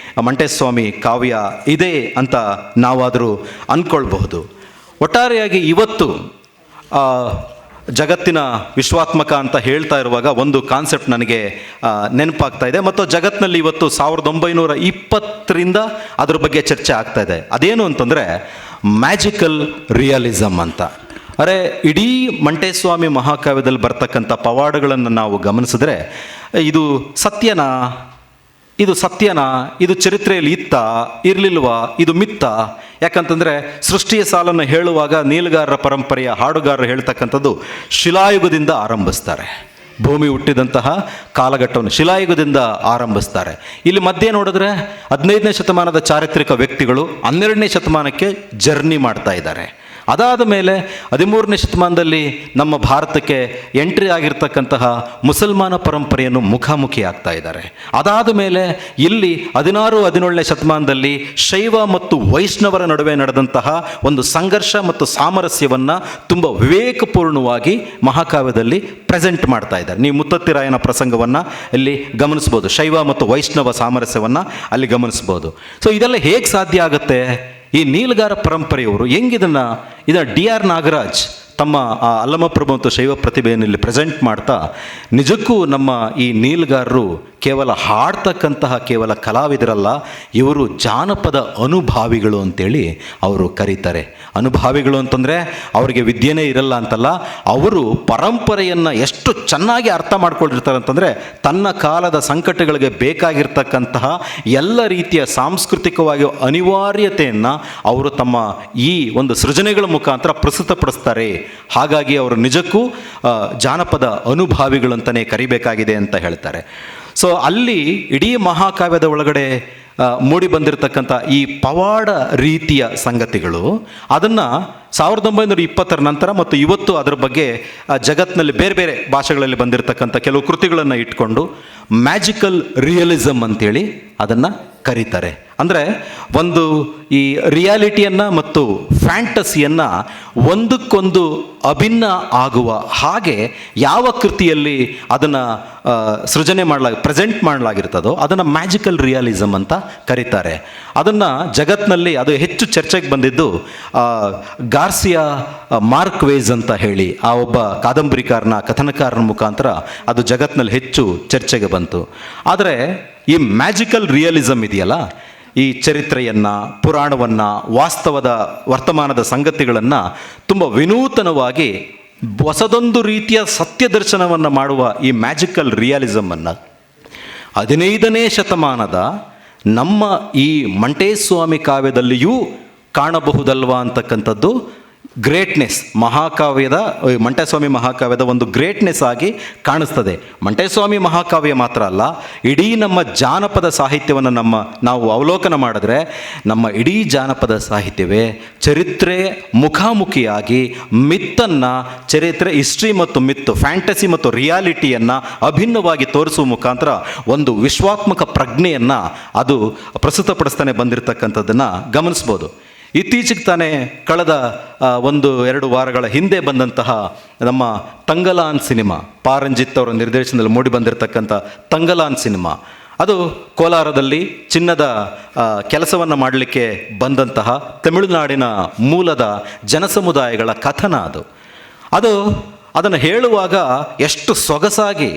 ಮಂಟೇಸ್ವಾಮಿ ಕಾವ್ಯ ಇದೆ ಅಂತ ನಾವಾದರೂ ಅಂದ್ಕೊಳ್ಬಹುದು. ಒಟ್ಟಾರೆಯಾಗಿ ಇವತ್ತು ಜಗತ್ತಿನ ವಿಶ್ವಾತ್ಮಕ ಅಂತ ಹೇಳ್ತಾ ಇರುವಾಗ ಒಂದು ಕಾನ್ಸೆಪ್ಟ್ ನನಗೆ ನೆನಪಾಗ್ತಾ ಇದೆ ಮತ್ತು ಜಗತ್ತಿನಲ್ಲಿ ಇವತ್ತು 1920ರಿಂದ ಅದ್ರ ಬಗ್ಗೆ ಚರ್ಚೆ ಆಗ್ತಾ ಇದೆ. ಅದೇನು ಅಂತಂದರೆ ಮ್ಯಾಜಿಕಲ್ ರಿಯಲಿಸಮ್ ಅಂತ. ಅರೆ ಇಡೀ ಮಂಟೇಸ್ವಾಮಿ ಮಹಾಕಾವ್ಯದಲ್ಲಿ ಬರ್ತಕ್ಕಂಥ ಪವಾಡಗಳನ್ನು ನಾವು ಗಮನಿಸಿದ್ರೆ ಇದು ಸತ್ಯನಾ, ಇದು ಚರಿತ್ರೆಯಲ್ಲಿ ಇತ್ತಾ, ಇರಲಿಲ್ವಾ, ಇದು ಮಿತ್ತ? ಯಾಕಂತಂದರೆ ಸೃಷ್ಟಿಯ ಸಾಲನ್ನು ಹೇಳುವಾಗ ನೀಲಗಾರರ ಪರಂಪರೆಯ ಹಾಡುಗಾರರು ಹೇಳ್ತಕ್ಕಂಥದ್ದು ಶಿಲಾಯುಗದಿಂದ ಆರಂಭಿಸ್ತಾರೆ. ಭೂಮಿ ಹುಟ್ಟಿದಂತಹ ಕಾಲಘಟ್ಟವನ್ನು ಶಿಲಾಯುಗದಿಂದ ಆರಂಭಿಸ್ತಾರೆ. ಇಲ್ಲಿ ಮಧ್ಯೆ ನೋಡಿದ್ರೆ 15ನೇ ಶತಮಾನದ ಚಾರಿತ್ರಿಕ ವ್ಯಕ್ತಿಗಳು 12ನೇ ಶತಮಾನಕ್ಕೆ ಜರ್ನಿ ಮಾಡ್ತಾ ಇದ್ದಾರೆ. ಅದಾದ ಮೇಲೆ 13ನೇ ಶತಮಾನದಲ್ಲಿ ನಮ್ಮ ಭಾರತಕ್ಕೆ ಎಂಟ್ರಿ ಆಗಿರ್ತಕ್ಕಂತಹ ಮುಸಲ್ಮಾನ ಪರಂಪರೆಯನ್ನು ಮುಖಾಮುಖಿ ಆಗ್ತಾ ಇದ್ದಾರೆ. ಅದಾದ ಮೇಲೆ ಇಲ್ಲಿ 16, 17ನೇ ಶತಮಾನದಲ್ಲಿ ಶೈವ ಮತ್ತು ವೈಷ್ಣವರ ನಡುವೆ ನಡೆದಂತಹ ಒಂದು ಸಂಘರ್ಷ ಮತ್ತು ಸಾಮರಸ್ಯವನ್ನು ತುಂಬ ವಿವೇಕಪೂರ್ಣವಾಗಿ ಮಹಾಕಾವ್ಯದಲ್ಲಿ ಪ್ರೆಸೆಂಟ್ ಮಾಡ್ತಾ ಇದ್ದಾರೆ. ನೀವು ಮುತ್ತತ್ತಿರಾಯನ ಪ್ರಸಂಗವನ್ನು ಇಲ್ಲಿ ಗಮನಿಸ್ಬೋದು, ಶೈವ ಮತ್ತು ವೈಷ್ಣವ ಸಾಮರಸ್ಯವನ್ನು ಅಲ್ಲಿ ಗಮನಿಸ್ಬೋದು. ಸೊ ಇದೆಲ್ಲ ಹೇಗೆ ಸಾಧ್ಯ ಆಗುತ್ತೆ? ಈ ನೀಲಗಾರ ಪರಂಪರೆಯವರು ಹೆಂಗಿದನ್ನು DR ನಾಗರಾಜ್ ತಮ್ಮ ಅಲ್ಲಮಪ್ರಭು ಮತ್ತು ಶೈವ ಪ್ರತಿಭೆಯನ್ನು ಇಲ್ಲಿ ಪ್ರೆಸೆಂಟ್ ಮಾಡ್ತಾ, ನಿಜಕ್ಕೂ ನಮ್ಮ ಈ ನೀಲಗಾರರು ಕೇವಲ ಹಾಡ್ತಕ್ಕಂತಹ ಕೇವಲ ಕಲಾವಿದರಲ್ಲ, ಇವರು ಜಾನಪದ ಅನುಭಾವಿಗಳು ಅಂತೇಳಿ ಅವರು ಕರೀತಾರೆ. ಅನುಭಾವಿಗಳು ಅಂತಂದರೆ ಅವರಿಗೆ ವಿದ್ಯೆನೇ ಇರಲ್ಲ ಅಂತಲ್ಲ, ಅವರು ಪರಂಪರೆಯನ್ನು ಎಷ್ಟು ಚೆನ್ನಾಗಿ ಅರ್ಥ ಮಾಡ್ಕೊಂಡಿರ್ತಾರೆ ಅಂತಂದರೆ ತನ್ನ ಕಾಲದ ಸಂಕಟಗಳಿಗೆ ಬೇಕಾಗಿರ್ತಕ್ಕಂತಹ ಎಲ್ಲ ರೀತಿಯ ಸಾಂಸ್ಕೃತಿಕವಾಗಿ ಅನಿವಾರ್ಯತೆಯನ್ನು ಅವರು ತಮ್ಮ ಈ ಒಂದು ಸೃಜನೆಗಳ ಮುಖಾಂತರ ಪ್ರಸ್ತುತಪಡಿಸ್ತಾರೆ. ಹಾಗಾಗಿ ಅವರು ನಿಜಕ್ಕೂ ಜಾನಪದ ಅನುಭಾವಿಗಳಂತಲೇ ಕರಿಬೇಕಾಗಿದೆ ಅಂತ ಹೇಳ್ತಾರೆ. ಸೊ ಅಲ್ಲಿ ಇಡೀ ಮಹಾಕಾವ್ಯದ ಒಳಗಡೆ ಮೂಡಿ ಬಂದಿರತಕ್ಕಂಥ ಈ ಪವಾಡ ರೀತಿಯ ಸಂಗತಿಗಳು ಅದನ್ನು 1920ರ ನಂತರ ಮತ್ತು ಇವತ್ತು ಅದರ ಬಗ್ಗೆ ಜಗತ್ತಿನಲ್ಲಿ ಬೇರೆ ಬೇರೆ ಭಾಷೆಗಳಲ್ಲಿ ಬಂದಿರತಕ್ಕಂಥ ಕೆಲವು ಕೃತಿಗಳನ್ನು ಇಟ್ಕೊಂಡು ಮ್ಯಾಜಿಕಲ್ ರಿಯಲಿಸಮ್ ಅಂತೇಳಿ ಅದನ್ನು ಕರೀತಾರೆ. ಅಂದರೆ ಒಂದು ಈ ರಿಯಾಲಿಟಿಯನ್ನು ಮತ್ತು ಫ್ಯಾಂಟಸಿಯನ್ನು ಒಂದಕ್ಕೊಂದು ಅಭಿನ್ನ ಆಗುವ ಹಾಗೆ ಯಾವ ಕೃತಿಯಲ್ಲಿ ಅದನ್ನು ಸೃಜನೆ ಪ್ರೆಸೆಂಟ್ ಮಾಡಲಾಗಿರ್ತದೋ ಅದನ್ನು ಮ್ಯಾಜಿಕಲ್ ರಿಯಾಲಿಸಮ್ ಅಂತ ಕರೀತಾರೆ. ಅದನ್ನು ಜಗತ್ತಿನಲ್ಲಿ ಅದು ಹೆಚ್ಚು ಚರ್ಚೆಗೆ ಬಂದಿದ್ದು ಗಾರ್ಸಿಯಾ ಮಾರ್ಕ್ವೇಸ್ ಅಂತ ಹೇಳಿ ಆ ಒಬ್ಬ ಕಾದಂಬರಿಕಾರನ ಕಥನಕಾರನ ಮುಖಾಂತರ ಅದು ಜಗತ್ತಿನಲ್ಲಿ ಹೆಚ್ಚು ಚರ್ಚೆಗೆ ಬಂತು. ಆದರೆ ಈ ಮ್ಯಾಜಿಕಲ್ ರಿಯಲಿಸಮ್ ಇದೆಯಲ್ಲ, ಈ ಚರಿತ್ರೆಯನ್ನು, ಪುರಾಣವನ್ನು, ವಾಸ್ತವದ ವರ್ತಮಾನದ ಸಂಗತಿಗಳನ್ನು ತುಂಬ ವಿನೂತನವಾಗಿ ಹೊಸದೊಂದು ರೀತಿಯ ಸತ್ಯದರ್ಶನವನ್ನು ಮಾಡುವ ಈ ಮ್ಯಾಜಿಕಲ್ ರಿಯಲಿಸಮನ್ನು 15ನೇ ಶತಮಾನದ ನಮ್ಮ ಈ ಮಂಟೇಸ್ವಾಮಿ ಕಾವ್ಯದಲ್ಲಿಯೂ ಕಾಣಬಹುದಲ್ವಾ ಅಂತಕ್ಕಂಥದ್ದು ಗ್ರೇಟ್ನೆಸ್ ಮಹಾಕಾವ್ಯದ ಮಂಟೇಸ್ವಾಮಿ ಮಹಾಕಾವ್ಯದ ಒಂದು ಗ್ರೇಟ್ನೆಸ್ ಆಗಿ ಕಾಣಿಸ್ತದೆ. ಮಂಟೇಸ್ವಾಮಿ ಮಹಾಕಾವ್ಯ ಮಾತ್ರ ಅಲ್ಲ, ಇಡೀ ನಮ್ಮ ಜಾನಪದ ಸಾಹಿತ್ಯವನ್ನು ನಾವು ಅವಲೋಕನ ಮಾಡಿದ್ರೆ ನಮ್ಮ ಇಡೀ ಜಾನಪದ ಸಾಹಿತ್ಯವೇ ಚರಿತ್ರೆ ಮುಖಾಮುಖಿಯಾಗಿ ಮಿತ್ತನ್ನು, ಚರಿತ್ರೆ ಹಿಸ್ಟ್ರಿ ಮತ್ತು ಮಿತ್ತು, ಫ್ಯಾಂಟಸಿ ಮತ್ತು ರಿಯಾಲಿಟಿಯನ್ನು ಅಭಿನ್ನವಾಗಿ ತೋರಿಸುವ ಮುಖಾಂತರ ಒಂದು ವಿಶ್ವಾತ್ಮಕ ಪ್ರಜ್ಞೆಯನ್ನು ಅದು ಪ್ರಸ್ತುತಪಡಿಸ್ತಾನೆ ಬಂದಿರತಕ್ಕಂಥದ್ದನ್ನು ಗಮನಿಸ್ಬೋದು. ಇತ್ತೀಚೆಗೆ ತಾನೇ ಕಳೆದ 1-2 ವಾರಗಳ ಹಿಂದೆ ಬಂದಂತಹ ನಮ್ಮ ತಂಗಲಾನ್ ಸಿನಿಮಾ, ಪಾರಂಜಿತ್ ಅವರ ನಿರ್ದೇಶನದಲ್ಲಿ ಮೂಡಿ ಬಂದಿರತಕ್ಕಂಥ ತಂಗಲಾನ್ ಸಿನಿಮಾ, ಅದು ಕೋಲಾರದಲ್ಲಿ ಚಿನ್ನದ ಕೆಲಸವನ್ನು ಮಾಡಲಿಕ್ಕೆ ಬಂದಂತಹ ತಮಿಳುನಾಡಿನ ಮೂಲದ ಜನಸಮುದಾಯಗಳ ಕಥನ ಅದನ್ನು ಹೇಳುವಾಗ ಎಷ್ಟು ಸೊಗಸಾಗಿ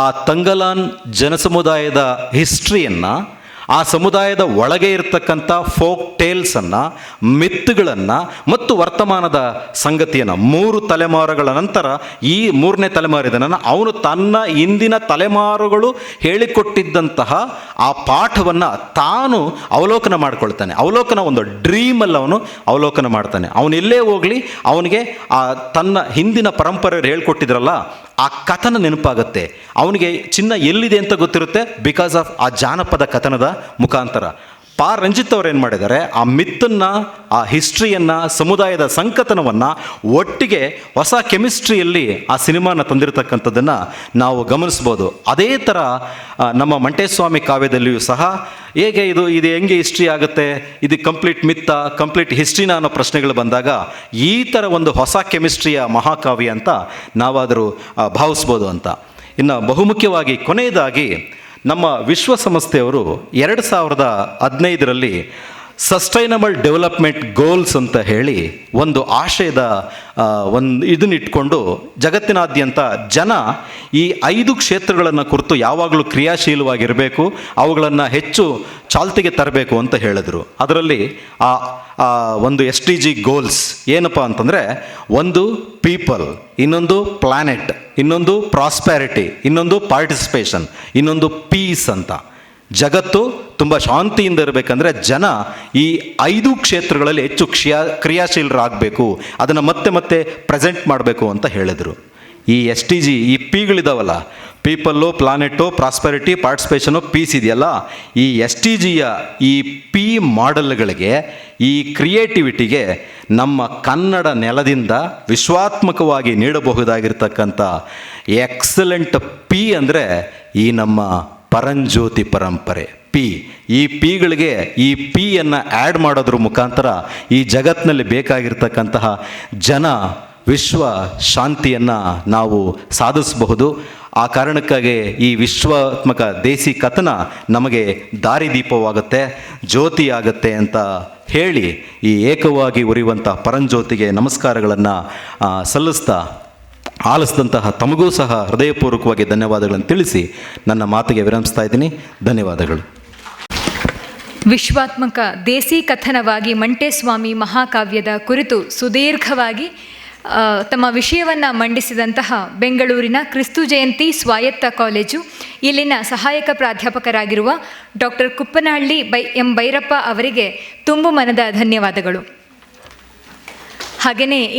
ಆ ತಂಗಲಾನ್ ಜನಸಮುದಾಯದ ಹಿಸ್ಟ್ರಿಯನ್ನು, ಆ ಸಮುದಾಯದ ಒಳಗೆ ಇರತಕ್ಕಂಥ ಫೋಕ್ ಟೇಲ್ಸನ್ನು, ಮಿತ್ತುಗಳನ್ನು ಮತ್ತು ವರ್ತಮಾನದ ಸಂಗತಿಯನ್ನು 3 ತಲೆಮಾರುಗಳ ನಂತರ ಈ 3ನೇ ತಲೆಮಾರಿದನನ್ನು ಅವನು ತನ್ನ ಹಿಂದಿನ ತಲೆಮಾರುಗಳು ಹೇಳಿಕೊಟ್ಟಿದ್ದಂತಹ ಆ ಪಾಠವನ್ನು ತಾನು ಅವಲೋಕನ ಮಾಡ್ಕೊಳ್ತಾನೆ. ಅವಲೋಕನ ಒಂದು ಡ್ರೀಮಲ್ಲಿ ಅವನು ಅವಲೋಕನ ಮಾಡ್ತಾನೆ. ಅವನೆಲ್ಲೇ ಹೋಗಲಿ ಅವನಿಗೆ ಆ ತನ್ನ ಹಿಂದಿನ ಪರಂಪರೆಯವರು ಹೇಳ್ಕೊಟ್ಟಿದ್ರಲ್ಲ ಆ ಕಥನ ನೆನಪಾಗುತ್ತೆ. ಅವನಿಗೆ ಚಿನ್ನ ಎಲ್ಲಿದೆ ಅಂತ ಗೊತ್ತಿರುತ್ತೆ, ಬಿಕಾಸ್ ಆಫ್ ಆ ಜಾನಪದ ಕಥನದ ಮುಖಾಂತರ. ರಂಜಿತ್ ಅವರು ಏನು ಮಾಡಿದ್ದಾರೆ, ಆ ಮಿತ್ತನ್ನು, ಆ ಹಿಸ್ಟ್ರಿಯನ್ನು, ಸಮುದಾಯದ ಸಂಕಥನವನ್ನು ಒಟ್ಟಿಗೆ ಹೊಸ ಕೆಮಿಸ್ಟ್ರಿಯಲ್ಲಿ ಆ ಸಿನಿಮಾನ ತಂದಿರತಕ್ಕಂಥದ್ದನ್ನು ನಾವು ಗಮನಿಸ್ಬೋದು. ಅದೇ ಥರ ನಮ್ಮ ಮಂಟೇಸ್ವಾಮಿ ಕಾವ್ಯದಲ್ಲಿಯೂ ಸಹ ಹೇಗೆ ಇದು ಹೆಂಗೆ ಹಿಸ್ಟ್ರಿ ಆಗುತ್ತೆ, ಇದು ಕಂಪ್ಲೀಟ್ ಮಿತ್ತ, ಕಂಪ್ಲೀಟ್ ಹಿಸ್ಟ್ರಿನ ಅನ್ನೋ ಪ್ರಶ್ನೆಗಳು ಬಂದಾಗ ಈ ಥರ ಒಂದು ಹೊಸ ಕೆಮಿಸ್ಟ್ರಿಯ ಮಹಾಕಾವ್ಯ ಅಂತ ನಾವಾದರೂ ಭಾವಿಸ್ಬೋದು ಅಂತ. ಇನ್ನು ಬಹುಮುಖ್ಯವಾಗಿ ಕೊನೆಯದಾಗಿ ನಮ್ಮ ವಿಶ್ವಸಂಸ್ಥೆಯವರು 2015ರಲ್ಲಿ ಸಸ್ಟೈನಬಲ್ ಡೆವಲಪ್ಮೆಂಟ್ ಗೋಲ್ಸ್ ಅಂತ ಹೇಳಿ ಒಂದು ಆಶಯದ ಇದನ್ನಿಟ್ಕೊಂಡು ಜಗತ್ತಿನಾದ್ಯಂತ ಜನ ಈ 5 ಕ್ಷೇತ್ರಗಳನ್ನು ಕುರಿತು ಯಾವಾಗಲೂ ಕ್ರಿಯಾಶೀಲವಾಗಿರಬೇಕು, ಅವುಗಳನ್ನು ಹೆಚ್ಚು ಚಾಲ್ತಿಗೆ ತರಬೇಕು ಅಂತ ಹೇಳಿದ್ರು. ಅದರಲ್ಲಿ ಒಂದು SDG ಗೋಲ್ಸ್ ಏನಪ್ಪ ಅಂತಂದರೆ, ಒಂದು ಪೀಪಲ್, ಇನ್ನೊಂದು ಪ್ಲಾನೆಟ್, ಇನ್ನೊಂದು ಪ್ರಾಸ್ಪ್ಯಾರಿಟಿ, ಇನ್ನೊಂದು ಪಾರ್ಟಿಸಿಪೇಷನ್, ಇನ್ನೊಂದು ಪೀಸ್ ಅಂತ. ಜಗತ್ತು ತುಂಬ ಶಾಂತಿಯಿಂದ ಇರಬೇಕಂದ್ರೆ ಜನ ಈ 5 ಕ್ಷೇತ್ರಗಳಲ್ಲಿ ಹೆಚ್ಚು ಕ್ರಿಯಾಶೀಲರಾಗಬೇಕು, ಅದನ್ನು ಮತ್ತೆ ಮತ್ತೆ ಪ್ರೆಸೆಂಟ್ ಮಾಡಬೇಕು ಅಂತ ಹೇಳಿದರು. ಈ STG ಈ ಪಿಗಳಿದಾವಲ್ಲ, ಪೀಪಲ್ಲು, ಪ್ಲಾನೆಟು, ಪ್ರಾಸ್ಪರಿಟಿ, ಪಾರ್ಟಿಸಿಪೇಷನು, ಪೀಸ್ ಇದೆಯಲ್ಲ, ಈ STGಯ ಈ ಪಿ ಮಾಡೆಲ್ಗಳಿಗೆ, ಈ ಕ್ರಿಯೇಟಿವಿಟಿಗೆ ನಮ್ಮ ಕನ್ನಡ ನೆಲದಿಂದ ವಿಶ್ವಾತ್ಮಕವಾಗಿ ನೀಡಬಹುದಾಗಿರ್ತಕ್ಕಂಥ ಎಕ್ಸಲೆಂಟ್ ಪಿ ಅಂದರೆ ಈ ನಮ್ಮ ಪರಂಜ್ಯೋತಿ ಪರಂಪರೆ ಪಿ. ಈ ಪಿಗಳಿಗೆ ಈ ಪಿಯನ್ನು ಆ್ಯಡ್ ಮಾಡೋದ್ರ ಮುಖಾಂತರ ಈ ಜಗತ್ತಿನಲ್ಲಿ ಬೇಕಾಗಿರ್ತಕ್ಕಂತಹ ವಿಶ್ವ ಶಾಂತಿಯನ್ನು ನಾವು ಸಾಧಿಸಬಹುದು. ಆ ಕಾರಣಕ್ಕಾಗಿ ಈ ವಿಶ್ವಾತ್ಮಕ ದೇಸಿ ಕಥನ ನಮಗೆ ದಾರಿದೀಪವಾಗುತ್ತೆ, ಜ್ಯೋತಿ ಆಗುತ್ತೆ ಅಂತ ಹೇಳಿ ಈ ಏಕವಾಗಿ ಉರಿಯುವಂಥ ಪರಂಜ್ಯೋತಿಗೆ ನಮಸ್ಕಾರಗಳನ್ನು ಸಲ್ಲಿಸ್ತಾ ಆಲಿಸಿದಂತಹ ತಮಗೂ ಸಹ ಹೃದಯಪೂರ್ವಕವಾಗಿ ಧನ್ಯವಾದಗಳನ್ನು ತಿಳಿಸಿ ನನ್ನ ಮಾತಿಗೆ ವಿರಮಿಸ್ತಾ ಇದ್ದೀನಿ. ಧನ್ಯವಾದಗಳು. ವಿಶ್ವಾತ್ಮಕ ದೇಸಿ ಕಥನವಾಗಿ ಮಂಟೇಸ್ವಾಮಿ ಮಹಾಕಾವ್ಯದ ಕುರಿತು ಸುದೀರ್ಘವಾಗಿ ತಮ್ಮ ವಿಷಯವನ್ನು ಮಂಡಿಸಿದಂತಹ ಬೆಂಗಳೂರಿನ ಕ್ರಿಸ್ತು ಜಯಂತಿ ಸ್ವಾಯತ್ತ ಕಾಲೇಜು ಇಲ್ಲಿನ ಸಹಾಯಕ ಪ್ರಾಧ್ಯಾಪಕರಾಗಿರುವ ಡಾಕ್ಟರ್ ಕುಪ್ಪನಹಳ್ಳಿ ಎಂ ಭೈರಪ್ಪ ಅವರಿಗೆ ತುಂಬು ಮನದ ಧನ್ಯವಾದಗಳು. ಹಾಗೆಯೇ